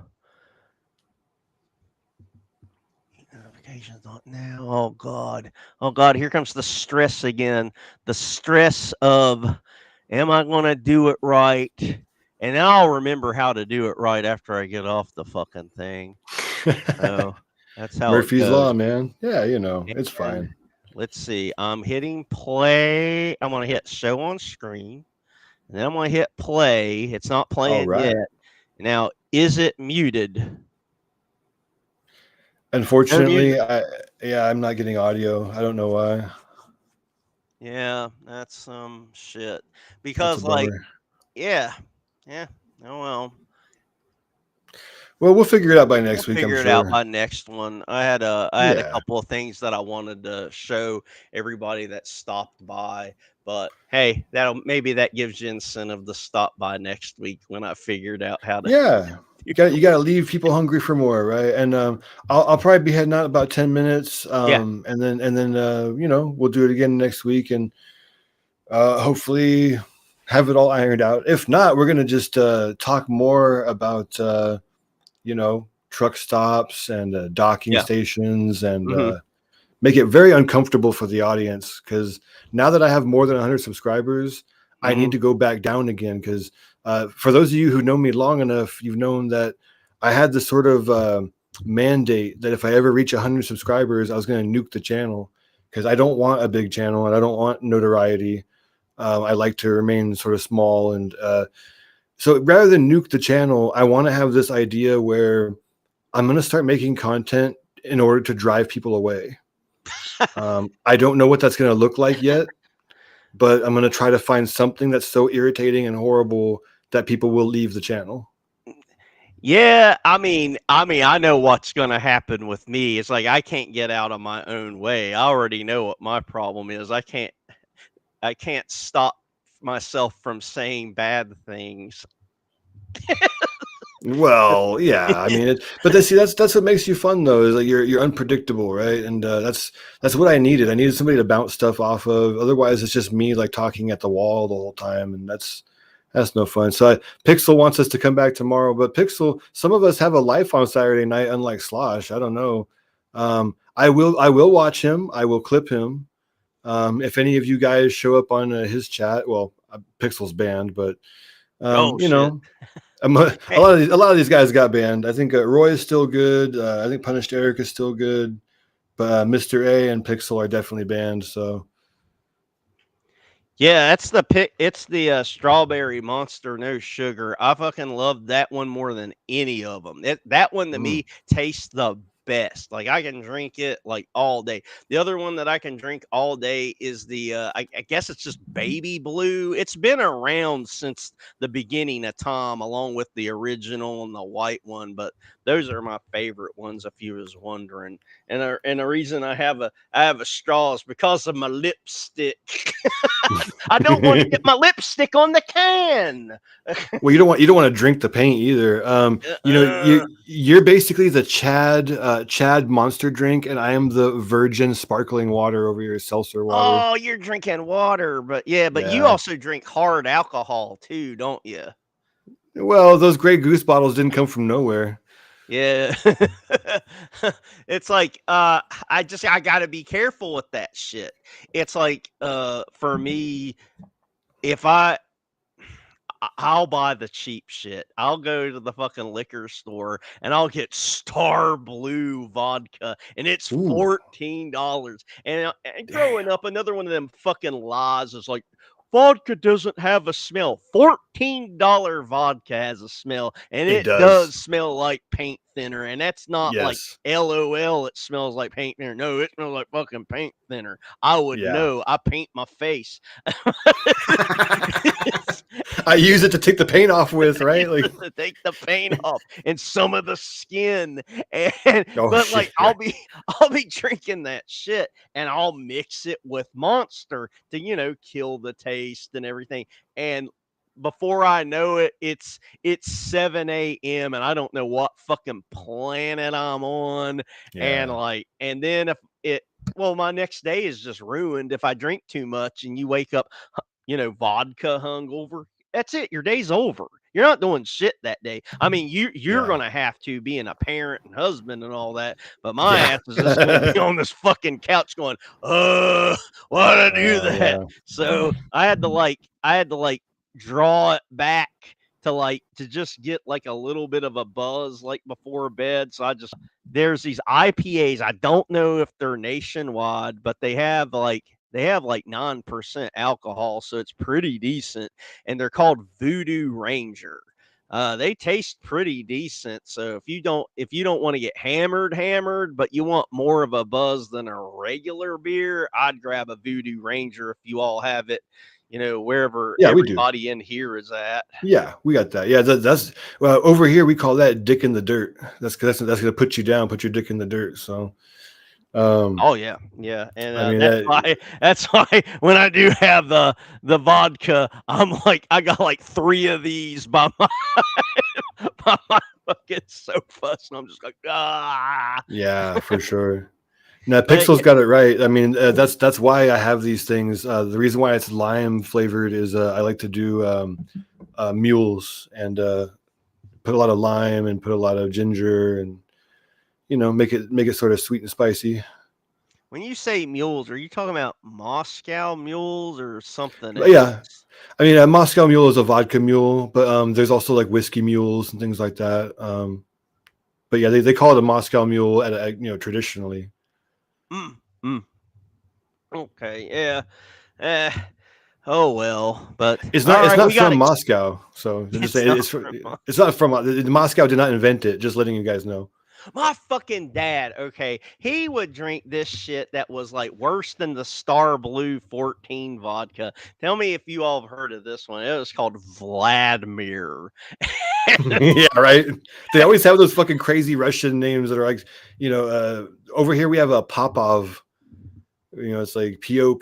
A: Notifications on now. Oh god. Oh god, here comes the stress again. The stress of, am I going to do it right? And then I'll remember how to do it right after I get off the fucking thing. So that's how it
B: Murphy's
A: goes.
B: Law, man. Yeah, it's
A: And
B: fine.
A: let's see. I'm hitting play. I'm going to hit show on screen. And then I'm going to hit play. It's not
B: All
A: playing
B: right.
A: yet. Now, is it muted? No
B: Unfortunately,
A: music.
B: I'm not getting audio. I don't know why.
A: Yeah, that's some shit.
B: That's a
A: Because, like,
B: bummer.
A: yeah, yeah. Oh well,
B: Well, we'll figure it out by
A: we'll
B: next week, I'm
A: figure it out
B: sure.
A: by next one. I had a
B: Yeah.
A: couple of things that I wanted to show everybody that stopped by, but hey, maybe that gives you incentive to stop by next week when I figured out how to.
B: Yeah. You gotta leave people hungry for more, right? And I'll probably be heading out in about 10 minutes.
A: Yeah,
B: And then we'll do it again next week and hopefully have it all ironed out. If not, we're gonna just talk more about truck stops and docking
A: yeah.
B: stations and
A: Hmm.
B: make it very uncomfortable for the audience because now that I have more than 100 subscribers, I
A: Hmm.
B: need to go back down again because for those of you who know me long enough, you've known that I had this sort of mandate that if I ever reach 100 subscribers, I was going to nuke the channel because I don't want a big channel and I don't want notoriety. I like to remain sort of small. And so rather than nuke the channel, I want to have this idea where I'm going to start making content in order to drive people away. I don't know what that's going to look like yet, but I'm going to try to find something that's so irritating and horrible that people will leave the channel.
A: Yeah, I know what's going to happen with me. It's like I can't get out of my own way. I already know what my problem is. I can't stop myself from saying bad things.
B: Well, yeah, I mean, but that's what makes you fun though. Is like you're unpredictable, right? And that's what I needed. I needed somebody to bounce stuff off of. Otherwise, it's just me like talking at the wall the whole time, and that's no fun. So Pixel wants us to come back tomorrow, but Pixel, some of us have a life on Saturday night, unlike Slosh. I don't know. I will watch him. I will clip him. If any of you guys show up on his chat, well, Pixel's banned, but
A: Oh
B: you
A: shit.
B: know, a lot of these guys got banned. I think Roy is still good. I think Punished Eric is still good, but Mr. A and Pixel are definitely banned. So
A: Yeah, that's the pick. It's the strawberry monster, no sugar. I fucking love that one more than any of them. That one to me tastes the best. Like I can drink it like all day. The other one that I can drink all day is the I guess it's just baby blue. It's been around since the beginning of time, along with the original and the white one. But those are my favorite ones, if you was wondering. And the reason I have a straw is because of my lipstick. I don't want to get my lipstick on the can.
B: well, you don't want to drink the paint either. You're basically the Chad monster drink, and I am the virgin sparkling water over your seltzer water.
A: Oh, you're drinking water, but you
B: Yeah.
A: also drink hard alcohol too, don't you?
B: Well, those Grey Goose bottles didn't come from nowhere.
A: Yeah. It's like I got to be careful with that shit. It's like for me, if I'll buy the cheap shit. I'll go to the fucking liquor store and I'll get Star Blue vodka, and it's
B: Ooh.
A: $14. And growing up, another one of them fucking lies is like, vodka doesn't have a smell. $14 vodka has a smell, and
B: It
A: it
B: does.
A: does smell like paint thinner. And that's not like
B: Yes.
A: LOL, it smells like paint thinner. No, it smells like fucking paint thinner. I would
B: Yeah.
A: know. I paint my face.
B: I use it to take the paint off with, right? Like,
A: to take the paint off and some of the skin. And
B: shit,
A: like
B: right.
A: I'll be drinking that shit and I'll mix it with Monster to kill the taste and everything. And before I know it, it's 7 a.m. and I don't know what fucking planet I'm on. And
B: Yeah.
A: and then if it well, my next day is just ruined if I drink too much and you wake up vodka hungover. That's it. Your day's over. You're not doing shit that day. I mean, you're
B: Yeah.
A: gonna have to being a parent and husband and all that, but my
B: Yeah.
A: ass is just gonna be on this fucking couch going, why'd I do that?
B: Yeah.
A: So I had to draw it back to just get like a little bit of a buzz like before bed. So there's these IPAs. I don't know if they're nationwide, but they have like 9% alcohol, so it's pretty decent. And they're called Voodoo Ranger. They taste pretty decent. So if you don't want to get hammered, but you want more of a buzz than a regular beer, I'd grab a Voodoo Ranger if you all have it. Wherever
B: Yeah, we do.
A: everybody in here is at.
B: Yeah, we got that. Yeah, that's well, over here we call that dick in the dirt. That's gonna put you down, put your dick in the dirt. So
A: Oh yeah, and
B: I mean
A: that's why when I do have the vodka, I'm like I got like 3 of these by my by my fucking sofa, and I'm just like
B: yeah, for sure. Now
A: But
B: Pixel's got it right. I mean, that's why I have these things. The reason why it's lime flavored is I like to do mules and put a lot of lime and put a lot of ginger and make it sort of sweet and spicy.
A: when you say mules, are you talking about Moscow mules or something
B: But yeah,
A: else?
B: I mean, a Moscow Mule is a vodka mule, but there's also like whiskey mules and things like that. But yeah, they call it a Moscow Mule traditionally.
A: Mm. Okay, yeah. Eh, oh well, but
B: It's
A: all
B: not
A: right, we got
B: from Moscow, so just say
A: not
B: it's not from Moscow. Did not invent it. Just letting you guys know.
A: My fucking dad, okay, he would drink this shit that was like worse than the Star Blue 14 vodka. Tell me if you all have heard of this one. It was called Vladimir.
B: Yeah, right. They always have those fucking crazy Russian names that are like, over here we have a Popov. It's like Popov,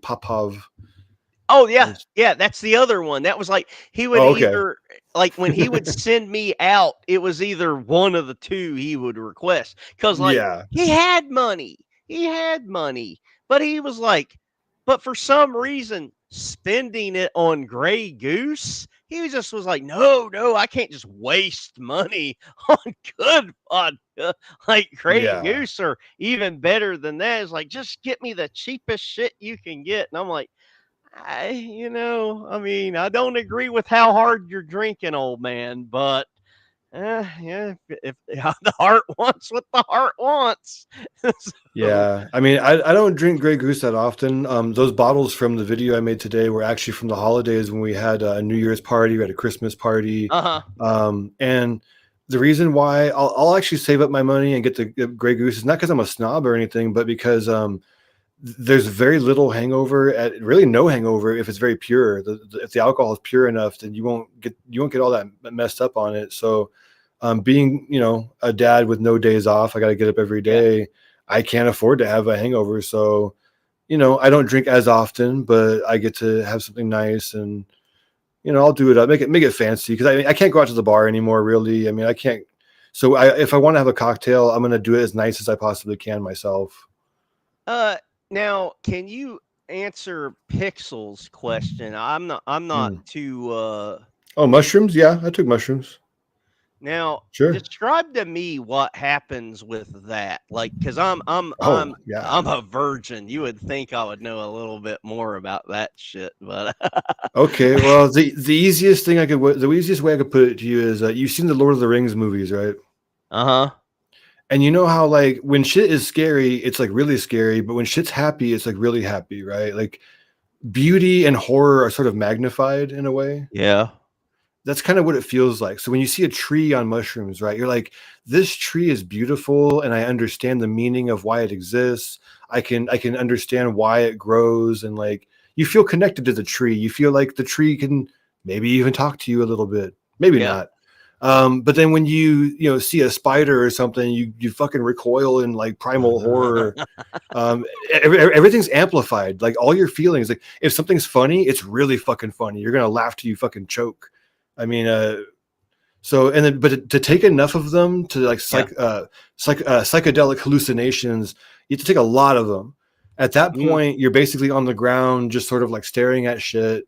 B: Popov.
A: Oh yeah, that's the other one. That was like he would
B: okay.
A: either like when he would send me out, it was either one of the two he would request because
B: Yeah.
A: he had money, but he was like, but for some reason spending it on Grey Goose. He just was like, no, no, I can't just waste money on good vodka like Grey
B: Yeah.
A: Goose, or even better than that. It's like, just get me the cheapest shit you can get. And I'm like, I mean, I don't agree with how hard you're drinking, old man, but yeah, if the heart wants what the heart wants. So,
B: Yeah, I mean, I don't drink Grey Goose that often. Those bottles from the video I made today were actually from the holidays when we had a New Year's party, we had a Christmas party,
A: uh-huh.
B: and the reason why I'll actually save up my money and get the Grey Goose is not because I'm a snob or anything, but because there's very little hangover, really no hangover if it's very pure. If the alcohol is pure enough, then you won't get all that messed up on it. So, being a dad with no days off, I got to get up every day. Yeah. I can't afford to have a hangover, so I don't drink as often, but I get to have something nice, and I'll do it up, make it fancy, because I can't go out to the bar anymore. Really, I mean, I can't. So if I want to have a cocktail, I'm gonna do it as nice as I possibly can myself.
A: Now, can you answer Pixel's question? I'm not too.
B: Oh, mushrooms? Yeah, I took mushrooms.
A: Now,
B: sure.
A: Describe to me what happens with that. Like, because I'm a virgin. You would think I would know a little bit more about that shit, but
B: okay. Well, the easiest way I could put it to you is you've seen the Lord of the Rings movies, right?
A: Uh-huh.
B: And you know how, like, when shit is scary, it's like really scary, but when shit's happy, it's like really happy, right? Like, beauty and horror are sort of magnified in a way.
A: Yeah.
B: That's kind of what it feels like. So when you see a tree on mushrooms, right, you're like, this tree is beautiful, and I understand the meaning of why it exists. I can understand why it grows, and like, you feel connected to the tree. You feel like the tree can maybe even talk to you a little bit. Maybe not. But then when you see a spider or something, you fucking recoil in like primal horror. Everything's amplified. Like, all your feelings. Like, if something's funny, it's really fucking funny. You're gonna laugh till you fucking choke. I mean, but to take enough of them to like psychedelic hallucinations, you have to take a lot of them. At that point, you're basically on the ground, just sort of like staring at shit,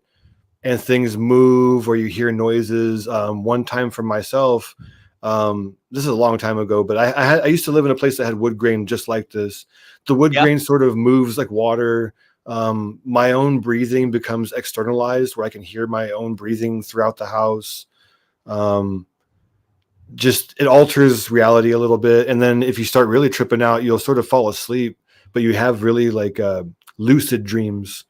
B: and things move or you hear noises. One time for myself, this is a long time ago, but I used to live in a place that had wood grain just like this. The wood grain sort of moves like water. My own breathing becomes externalized, where I can hear my own breathing throughout the house. Just, it alters reality a little bit. And then if you start really tripping out, you'll sort of fall asleep, but you have really like lucid dreams,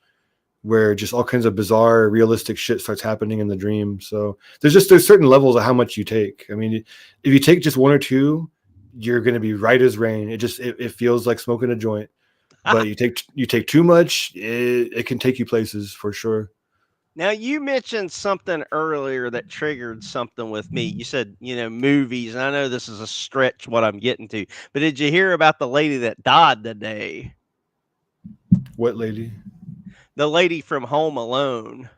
B: where just all kinds of bizarre, realistic shit starts happening in the dream. So there's certain levels of how much you take. I mean, if you take just one or two, you're going to be right as rain. It feels like smoking a joint. But you take too much, it can take you places for sure.
A: Now, you mentioned something earlier that triggered something with me. You said, movies, and I know this is a stretch what I'm getting to, but did you hear about the lady that died today?
B: What lady?
A: The lady from Home Alone.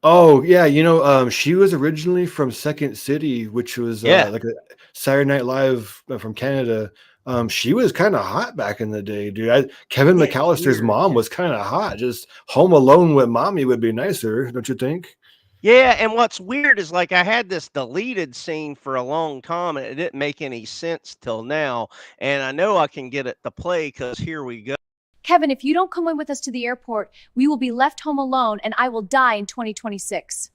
B: Oh, yeah. She was originally from Second City, which was like a Saturday Night Live from Canada. She was kind of hot back in the day, dude. Kevin McAllister's mom was kind of hot. Just Home Alone with mommy would be nicer, don't you think?
A: Yeah, and what's weird is, like, I had this deleted scene for a long time, and it didn't make any sense till now. And I know I can get it to play, because here we go.
F: Kevin, if you don't come in with us to the airport, we will be left home alone, and I will die in 2026.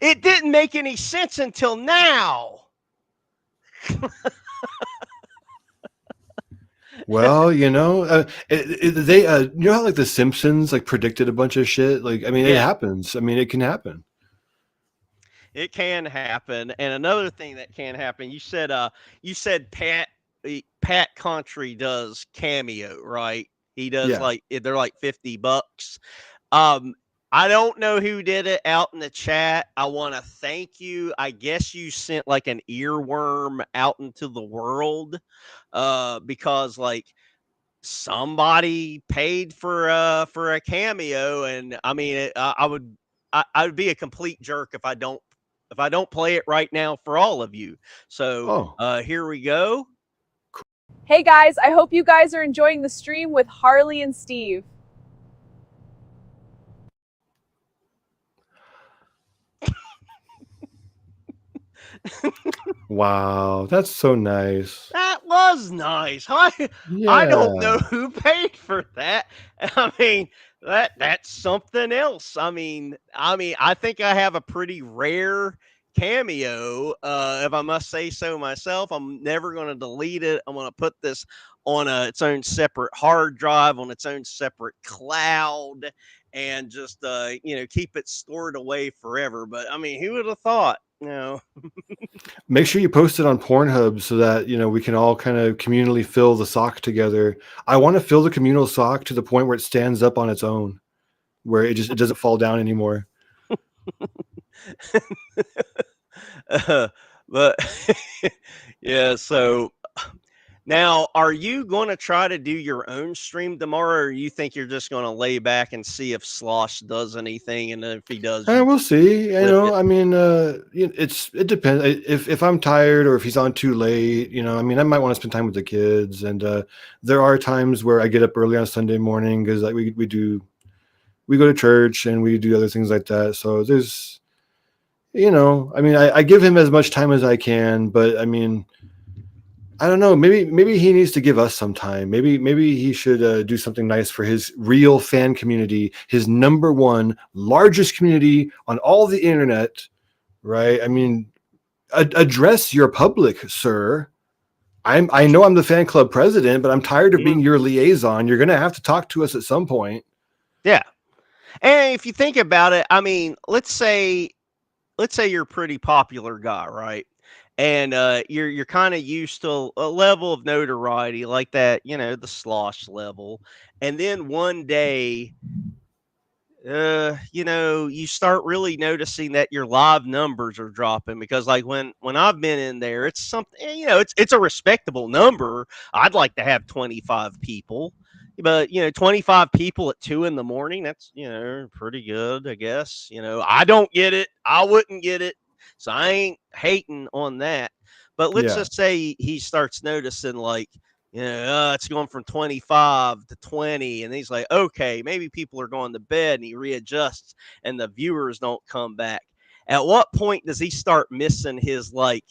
A: It didn't make any sense until now.
B: Well, they how like the Simpsons like predicted a bunch of shit. Like, I mean, it happens. I mean, it can happen.
A: It can happen. And another thing that can happen, you said Pat Contry does Cameo, right? He does they're like $50. I don't know who did it out in the chat. I want to thank you. I guess you sent like an earworm out into the world, because like somebody paid for a cameo, and I mean, I would be a complete jerk if I don't play it right now for all of you. So here we go.
G: Hey guys, I hope you guys are enjoying the stream with Harley and Steve.
B: Wow, that's so nice.
A: That was nice. I don't know
B: Yeah.
A: who paid for that. I mean, that's something else. I think I have a pretty rare cameo, if I must say so myself. I'm never going to delete it. I'm going to put this on its own separate hard drive, on its own separate cloud, and just keep it stored away forever. But I mean, who would have thought?
B: Make sure you post it on Pornhub so that we can all kind of communally fill the sock together. I want to fill the communal sock to the point where it stands up on its own, where it doesn't fall down anymore.
A: But yeah, so now are you going to try to do your own stream tomorrow, or you think you're just going to lay back and see if Slosh does anything, and then if he does,
B: We'll see.
A: flip it?
B: I mean, it depends. If I'm tired or if he's on too late, I mean, I might want to spend time with the kids. And there are times where I get up early on Sunday morning because like we go to church and we do other things like that. So there's, I mean, I give him as much time as I can, but I mean, I don't know. Maybe he needs to give us some time. Maybe he should do something nice for his real fan community, his number one largest community on all the internet, right? I mean, address your public, sir. I know I'm the fan club president, but I'm tired of being your liaison. You're gonna have to talk to us at some point.
A: Yeah, and if you think about it, I mean, let's say you're a pretty popular guy, right? And you're kind of used to a level of notoriety like that, the Slosh level. And then one day, you start really noticing that your live numbers are dropping, because like when I've been in there, it's something, it's a respectable number. I'd like to have 25 people, but 25 people at 2 a.m, that's pretty good, I guess. I don't get it, I wouldn't get it, so I ain't hating on that. But let's
B: Yeah.
A: just say he starts noticing, like, it's going from 25 to 20. And he's like, okay, maybe people are going to bed, and he readjusts and the viewers don't come back. At what point does he start missing his, like,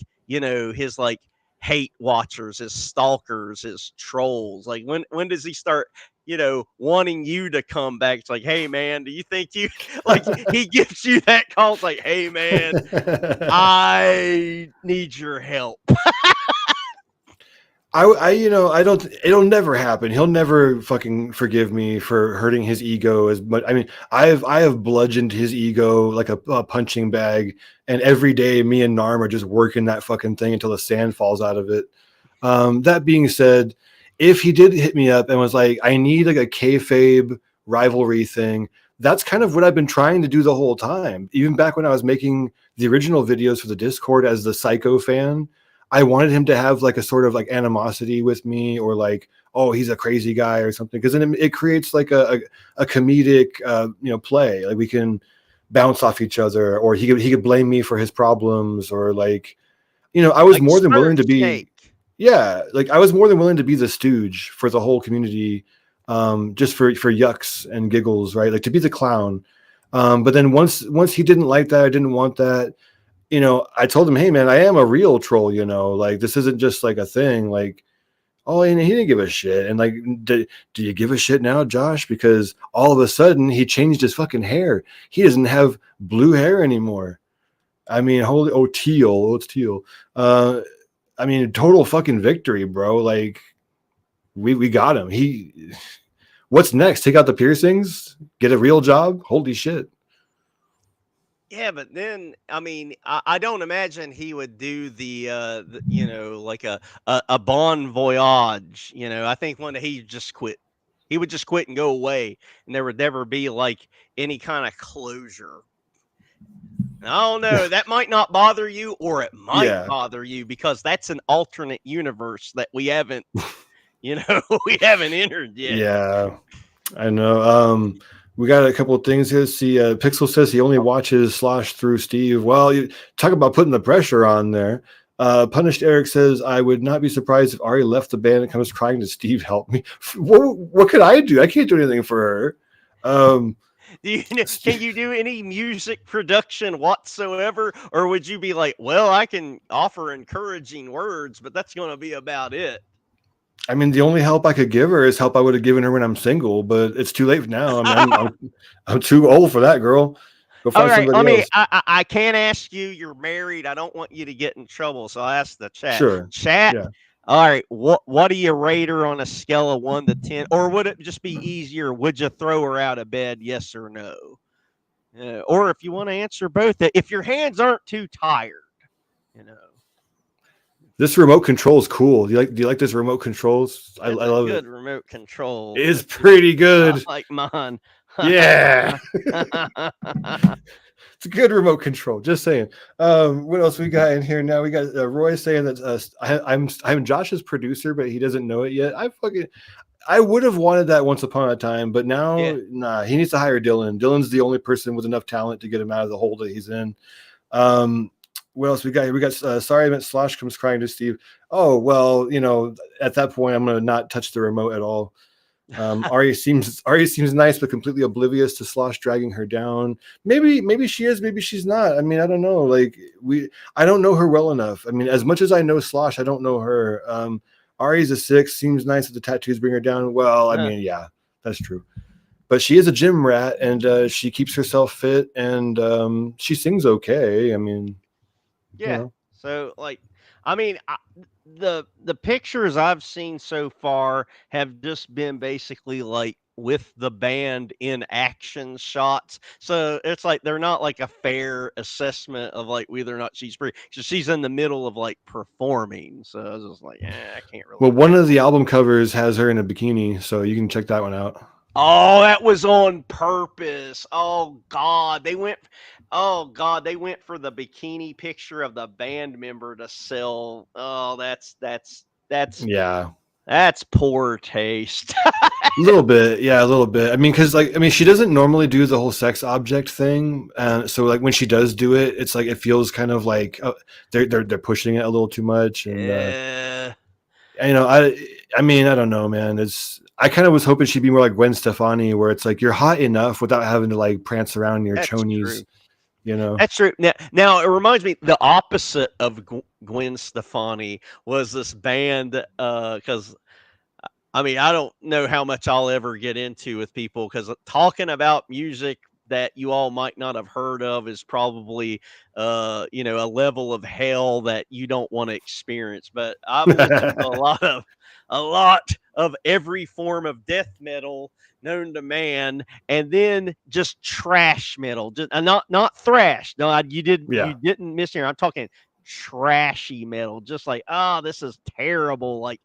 A: hate watchers, his stalkers, his trolls? Like, when does he start, wanting you to come back? It's like, hey, man, do you think you, like, he gives you that call? It's like, hey, man, I need your help.
B: I don't. It'll never happen. He'll never fucking forgive me for hurting his ego as much. I mean, I have bludgeoned his ego like a punching bag, and every day, me and Narm are just working that fucking thing until the sand falls out of it. That being said, if he did hit me up and was like, "I need like a kayfabe rivalry thing," that's kind of what I've been trying to do the whole time. Even back when I was making the original videos for the Discord as the Psycho fan, I wanted him to have like a sort of like animosity with me, or like, oh, he's a crazy guy or something. Because then it creates like a comedic, play. Like we can bounce off each other, or he could blame me for his problems, or like, I was
A: Like
B: more than willing to be,
A: Snake.
B: yeah, like I was more than willing to be the stooge for the whole community, just for yucks and giggles, right? Like to be the clown. But then once he didn't like that, I didn't want that. I told him, hey man, I am a real troll, like this isn't just like a thing. Like, oh, and he didn't give a shit. And like, do you give a shit now, Josh? Because all of a sudden he changed his fucking hair. He doesn't have blue hair anymore. I mean, teal. Oh, it's teal. I mean, total fucking victory, bro. Like, we got him. What's next? Take out the piercings? Get a real job? Holy shit.
A: Yeah, but then I mean, I don't imagine he would do like a bon voyage. I think one day he just quit. He would just quit and go away, and there would never be like any kind of closure. I don't know. That might not bother you, or it might
B: Yeah.
A: bother you, because that's an alternate universe that we haven't, we haven't entered yet.
B: Yeah, I know. We got a couple of things here. See, Pixel says he only watches Slosh through Steve. Well, you talk about putting the pressure on there. Punished Eric says, I would not be surprised if Ari left the band and comes crying to Steve, help me. What could I do? I can't do anything for her.
A: Can you do any music production whatsoever? Or would you be like, well, I can offer encouraging words, but that's going to be about it?
B: I mean, the only help I could give her is help I would have given her when I'm single, but it's too late now. I mean, I'm too old for that, girl. Go find somebody else.
A: I can't ask you. You're married. I don't want you to get in trouble, so I ask the chat.
B: Sure.
A: Chat.
B: Yeah.
A: All right. What do you rate her on a scale of 1 to 10, or would it just be easier? Would you throw her out of bed? Yes or no? Or if you want to answer both, if your hands aren't too tired, you know.
B: This remote control is cool. Do you like this remote controls? I love it.
A: Good remote control.
B: It's pretty good.
A: I like mine.
B: Yeah. It's a good remote control. Just saying. What else we got in here now? We got Roy saying that I'm Josh's producer, but he doesn't know it yet. I would have wanted that once upon a time, but now, nah, he needs to hire Dylan. Dylan's the only person with enough talent to get him out of the hole that he's in. What else we got here? We got sorry, I meant Slosh comes crying to Steve. Oh, well, at that point, I'm going to not touch the remote at all. Ari seems nice, but completely oblivious to Slosh dragging her down. Maybe she is, maybe she's not. I mean, I don't know. I don't know her well enough. I mean, as much as I know Slosh, I don't know her. Ari's a 6, seems nice that the tattoos bring her down. Well, I mean, yeah, that's true. But she is a gym rat, and she keeps herself fit, and she sings okay. I mean,
A: yeah. So, I mean, the pictures I've seen so far have just been basically with the band in action shots. So it's they're not a fair assessment of whether or not she's pretty. So she's in the middle of performing. So I was just I can't really.
B: Well, one of the album covers has her in a bikini, so you can check that one out.
A: Oh, that was on purpose. Oh God, they went for the bikini picture of the band member to sell. Oh, that's
B: yeah.
A: That's poor taste.
B: A little bit. Yeah, a little bit. I mean, because she doesn't normally do the whole sex object thing. And so when she does do it, it's it feels kind of they're pushing it a little too much. And I mean, I don't know, man. I kind of was hoping she'd be more like Gwen Stefani, where it's you're hot enough without having to prance around in your chonies. True.
A: That's true. Now it reminds me, the opposite of Gwen Stefani was this band, because I mean, I don't know how much I'll ever get into with people, because talking about music that you all might not have heard of is probably a level of hell that you don't want to experience. But I've listened to a lot of every form of death metal known to man, and then just trash metal, just not thrash. No, you didn't miss here. I'm talking trashy metal, just this is terrible, like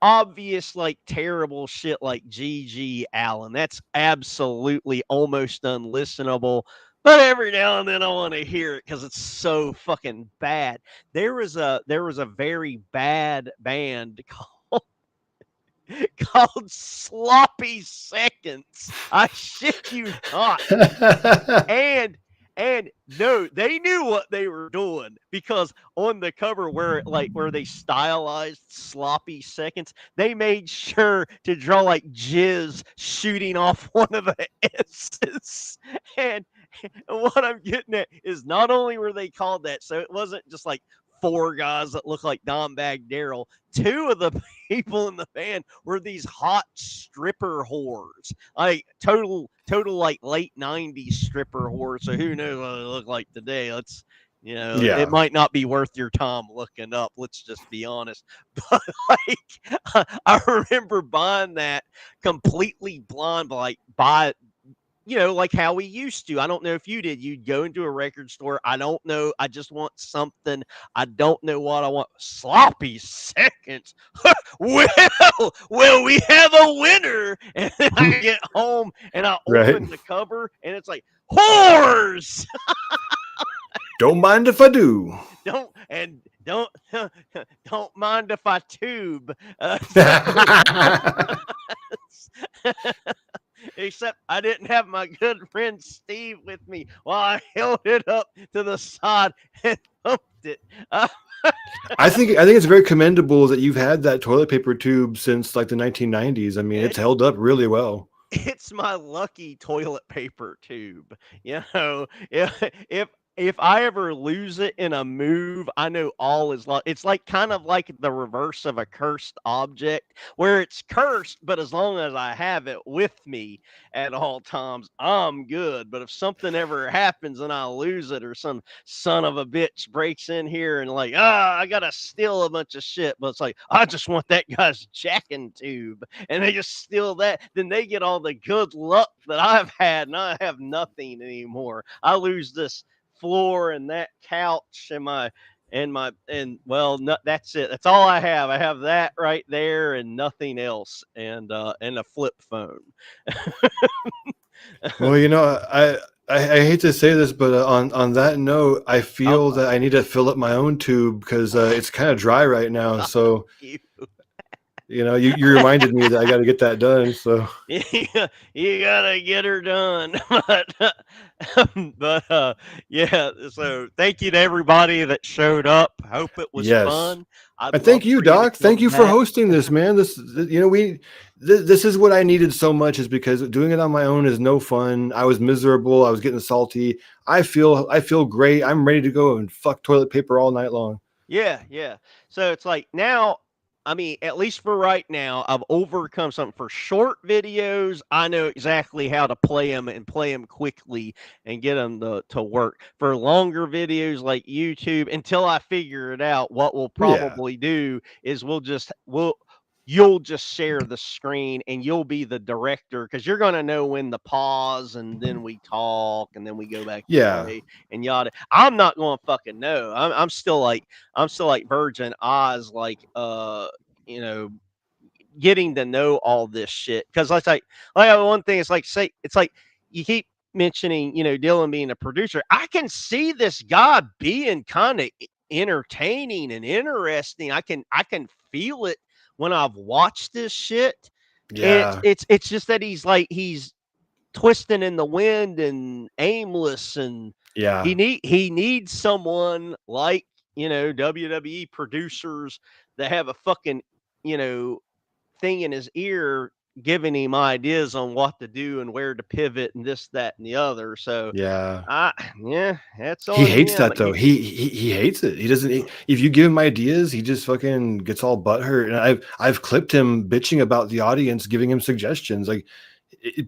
A: obvious, terrible shit, like G.G. Allen. That's absolutely almost unlistenable. But every now and then I want to hear it because it's so fucking bad. There was a very bad band called Sloppy Seconds. I shit you not. And no, they knew what they were doing, because on the cover where they stylized Sloppy Seconds, they made sure to draw jizz shooting off one of the S's. And what I'm getting at is, not only were they called that, so it wasn't just 4 guys that look like Don Bag Daryl. 2 of the people in the band were these hot stripper whores, total late 90s stripper whores. So who knows what they look like today? It might not be worth your time looking up. Let's just be honest. But I remember buying that completely blind, buy how we used to. I don't know if you did. You'd go into a record store. I don't know. I just want something. I don't know what I want. Sloppy Seconds. well, we have a winner. And then I get home and I open the cover and it's whores.
B: Don't mind if I do.
A: Don't mind if I tube. Except I didn't have my good friend Steve with me while I held it up to the side and thumped it.
B: I think it's very commendable that you've had that toilet paper tube since like the 1990s. I mean, it's held up really well.
A: It's my lucky toilet paper tube. If if I ever lose it in a move, I know all is lost. It's like kind of like the reverse of a cursed object, where it's cursed, but as long as I have it with me at all times, I'm good. But if something ever happens and I lose it, or some son of a bitch breaks in here and like, I gotta steal a bunch of shit, but it's like I just want that guy's jacking tube, and they just steal that, then they get all the good luck that I've had, and I have nothing anymore. I lose this floor and that couch and well, no, that's it. That's all I have. I have that right there and nothing else, and a flip phone.
B: Well, I hate to say this, but on that note, I feel
A: Oh,
B: that I need to fill up my own tube because it's kind of dry right now. So
A: you.
B: you reminded me that I got to get that done. So
A: Yeah, you gotta get her done. But yeah. So thank you to everybody that showed up. Hope it was
B: yes.
A: fun. I'd
B: And thank
A: love
B: you,
A: for you to
B: Doc. Thank
A: come
B: you for
A: back.
B: hosting this, man. This is what I needed so much, is because doing it on my own is no fun. I was miserable. I was getting salty. I feel great. I'm ready to go and fuck toilet paper all night long.
A: Yeah, yeah. So it's like now, I mean, at least for right now, I've overcome something. For short videos, I know exactly how to play them and play them quickly and get them to work. For longer videos like YouTube, until I figure it out, what we'll
B: Yeah.
A: probably do is you'll just share the screen and you'll be the director, because you're going to know when to pause, and then we talk and then we go back to
B: Yeah.
A: play and yada. I'm not going to fucking know. I'm still like Virgin Oz, like you know, getting to know all this shit. Because one thing is like, say, it's like you keep mentioning, Dylan being a producer. I can see this guy being kind of entertaining and interesting. I can feel it when I've watched this shit. It's
B: Yeah.
A: it's it's just that he's twisting in the wind and aimless, and
B: Yeah.
A: he needs someone like, WWE producers that have a fucking, you know thing in his ear, giving him ideas on what to do and where to pivot and this, that, and the other. So
B: Yeah.
A: I yeah, that's
B: He
A: on
B: hates
A: him.
B: that though. He hates it. He doesn't. If you give him ideas, he just fucking gets all butthurt. And I've clipped him bitching about the audience, giving him suggestions. Like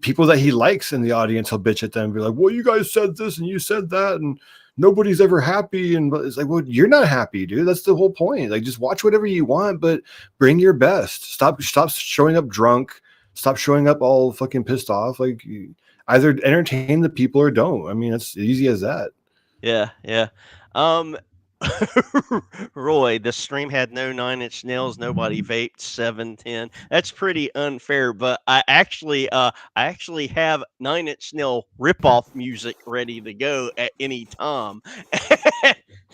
B: people that he likes in the audience, he'll bitch at them, be like, "Well, you guys said this and you said that, and nobody's ever happy." And it's like, well, you're not happy, dude. That's the whole point. Like, just watch whatever you want, but bring your best. Stop showing up drunk. Stop showing up all fucking pissed off. Like, either entertain the people or don't. I mean, it's easy as that.
A: Yeah, yeah. Um, Roy, the stream had no Nine Inch Nails. Nobody vaped 710. That's pretty unfair. But I actually have Nine Inch Nail ripoff music ready to go at any time.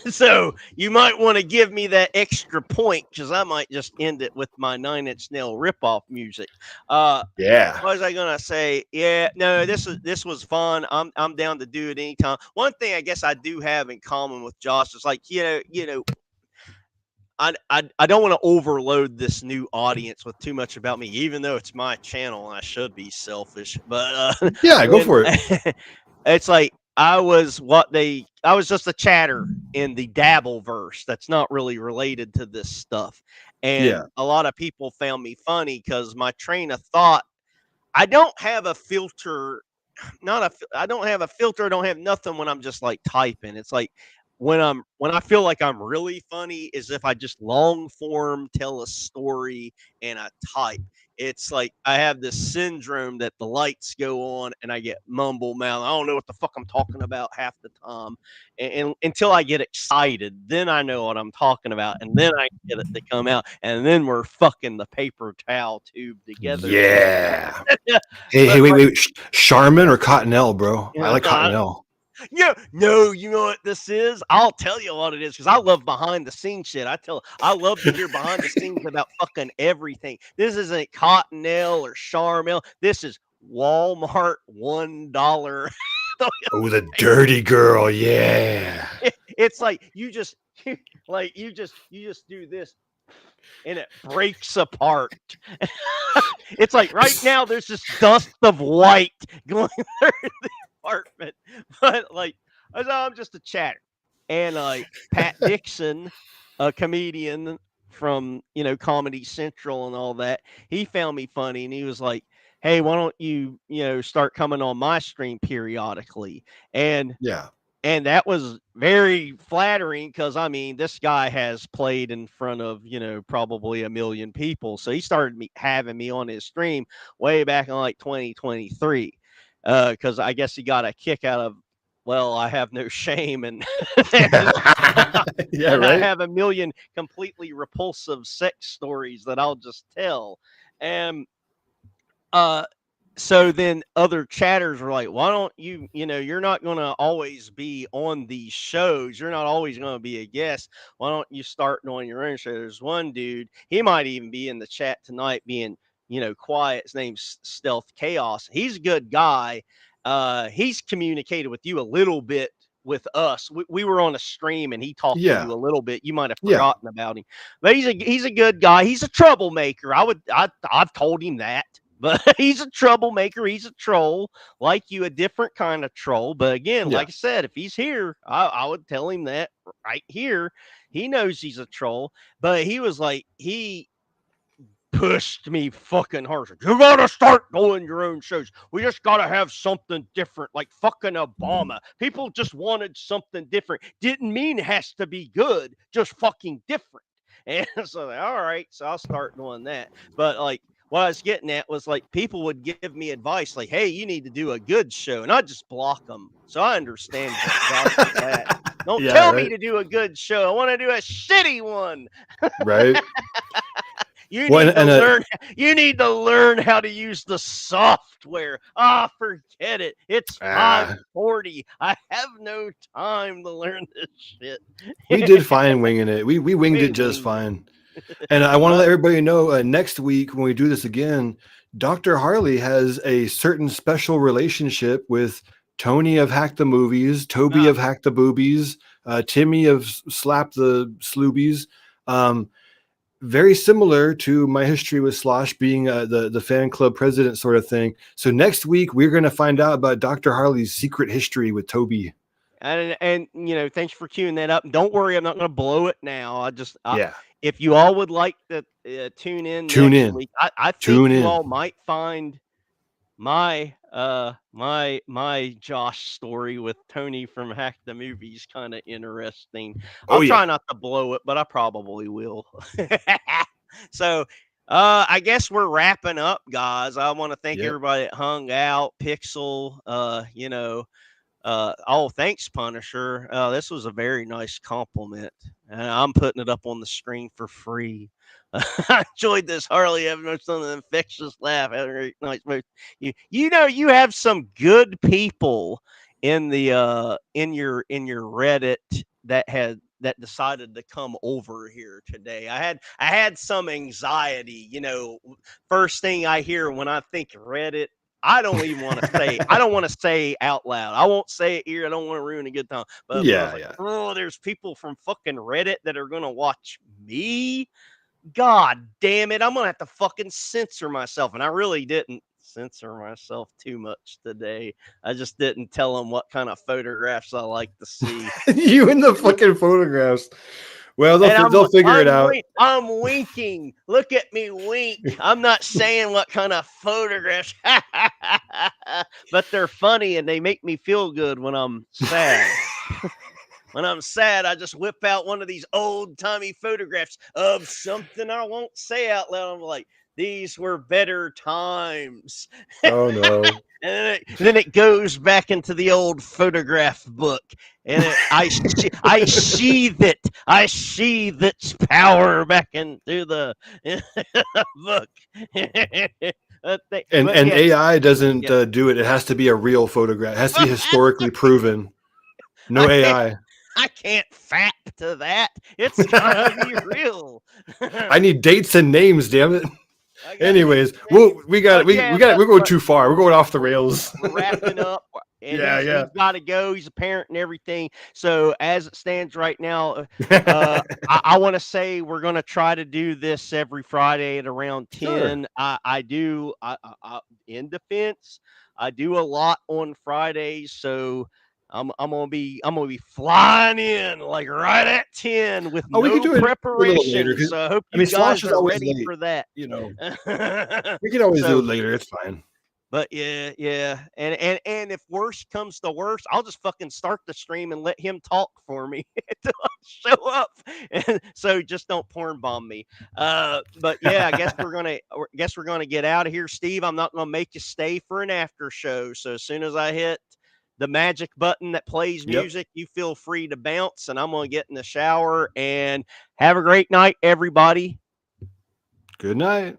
A: So you might want to give me that extra point, because I might just end it with my Nine Inch Nail ripoff music.
B: Yeah.
A: What was I gonna say? Yeah, no, this was fun. I'm down to do it anytime. One thing I guess I do have in common with Josh is, like, I don't want to overload this new audience with too much about me, even though it's my channel and I should be selfish. But
B: Yeah, go
A: when
B: for it.
A: it's like I was just a chatter in the dabble verse that's not really related to this stuff. And
B: Yeah.
A: a lot of people found me funny because my train of thought, I don't have a filter. I don't have a filter. I don't have nothing when I'm just like typing. It's like when I feel like I'm really funny is if I just long form tell a story and I type. It's like I have this syndrome that the lights go on and I get mumble mouth. I don't know what the fuck I'm talking about half the time, and until I get excited, then I know what I'm talking about, and then I get it to come out, and then we're fucking the paper towel tube together.
B: Yeah. Hey,
A: But
B: wait. Charmin or Cottonelle, bro? I
A: yeah,
B: like Cottonelle.
A: yeah, no, you know what this is? I'll tell you what it is, because I love behind the scenes shit. I love to hear behind the scenes about fucking everything. This isn't Cottonelle or Charmel. This is Walmart $1.
B: Oh, the dirty girl. Yeah.
A: It's like you just like you just do this and it breaks apart. It's like right now there's this dust of white going through the apartment, but like I'm just a chatter, and like Pat Dixon, a comedian from Comedy Central and all that, he found me funny and he was like, "Hey, why don't you start coming on my stream periodically?" And
B: Yeah.
A: and that was very flattering because I mean, this guy has played in front of, probably a million people. So he started having me on his stream way back in like 2023. Because I guess he got a kick out of, well, I have no shame and
B: Yeah,
A: and I
B: right.
A: have a million completely repulsive sex stories that I'll just tell. And uh so then other chatters were like, why don't you're not going to always be on these shows. You're not always going to be a guest. Why don't you start doing your own show? There's one dude, he might even be in the chat tonight being, quiet. His name's Stealth Chaos. He's a good guy. He's communicated with you a little bit with us. We were on a stream and he talked to
B: Yeah.
A: you a little bit. You might have
B: Yeah.
A: forgotten about him, but he's a good guy. He's a troublemaker. I've told him that. But he's a troublemaker. He's a troll, like you, a different kind of troll. But again,
B: Yeah.
A: like I said, if he's here, I would tell him that right here. He knows he's a troll. But he was like, he pushed me fucking hard. You gotta start doing your own shows. We just gotta have something different, like fucking Obama. People just wanted something different. Didn't mean it has to be good, just fucking different. And so, all right, so I'll start doing that. But like, what I was getting at was like people would give me advice like, hey, you need to do a good show. And I just block them. So I understand that. Don't
B: Yeah,
A: tell me
B: right.
A: to do a good show. I want to do a shitty one.
B: Right.
A: You
B: Well,
A: need to learn. You need to learn how to use the software. Forget it. It's 5:40. I have no time to learn this shit.
B: We did fine winging it. We winged it just fine. And I want to let everybody know next week when we do this again, Dr. Harley has a certain special relationship with Tony of Hack the Movies, Toby of Hack the Boobies, Timmy of Slap the Sloobies. Very similar to my history with Slosh being the fan club president sort of thing. So next week, we're going to find out about Dr. Harley's secret history with Toby.
A: And thanks for queuing that up. Don't worry, I'm not going to blow it now.
B: Yeah.
A: If you all would like to tune in next week, I think you all might find my Josh story with Tony from Hack the Movies kind of interesting. I'll try not to blow it, but I probably will. So I guess we're wrapping up, guys. I want to thank everybody that hung out. Pixel, thanks, Punisher. This was a very nice compliment. And I'm putting it up on the screen for free. I enjoyed this, Harley. Having an infectious laugh. Having a great night. You have some good people in the in your Reddit that decided to come over here today. I had some anxiety. First thing I hear when I think Reddit, I don't even want to say. I don't want to say out loud. I won't say it here. I don't want to ruin a good time. But I was like, oh, there's people from fucking Reddit that are gonna watch me. God damn it! I'm gonna have to fucking censor myself, and I really didn't censor myself too much today. I just didn't tell them what kind of photographs I like to see.
B: You in the fucking photographs. Well, they'll figure it out.
A: I'm winking. Look at me wink. I'm not saying what kind of photographs, but they're funny and they make me feel good when I'm sad. When I'm sad, I just whip out one of these old-timey photographs of something I won't say out loud. I'm like, these were better times.
B: Oh, no.
A: And then it goes back into the old photograph book, and I sheathe it. I sheathe its power back into the book.
B: And AI doesn't do it. It has to be a real photograph. It has to be historically proven. No AI.
A: I can't fap to that. It's gotta be real.
B: I need dates and names, damn it. Anyways, we're going too far. We're going off the rails.
A: We're wrapping up. and
B: Yeah,
A: he's got to go. He's a parent and everything. So as it stands right now, I want to say we're going to try to do this every Friday at around 10. I do. In defense, I do a lot on Fridays, so I'm gonna be flying in like right at 10 with
B: Oh, we could
A: no
B: do it a little later.
A: preparation.
B: 'Cause,
A: So I hope
B: I
A: you
B: mean, Slosh
A: guys
B: is
A: are
B: always
A: ready
B: late.
A: for that.
B: You know, we can always do
A: So
B: it later. It's fine.
A: but yeah. And if worst comes to worst, I'll just fucking start the stream and let him talk for me until I show up. And so just don't porn bomb me. But yeah, I guess we're gonna get out of here. Steve, I'm not gonna make you stay for an after show. So as soon as I hit the magic button that plays
B: Yep.
A: music, you feel free to bounce, and I'm gonna get in the shower and have a great night, everybody.
B: Good night.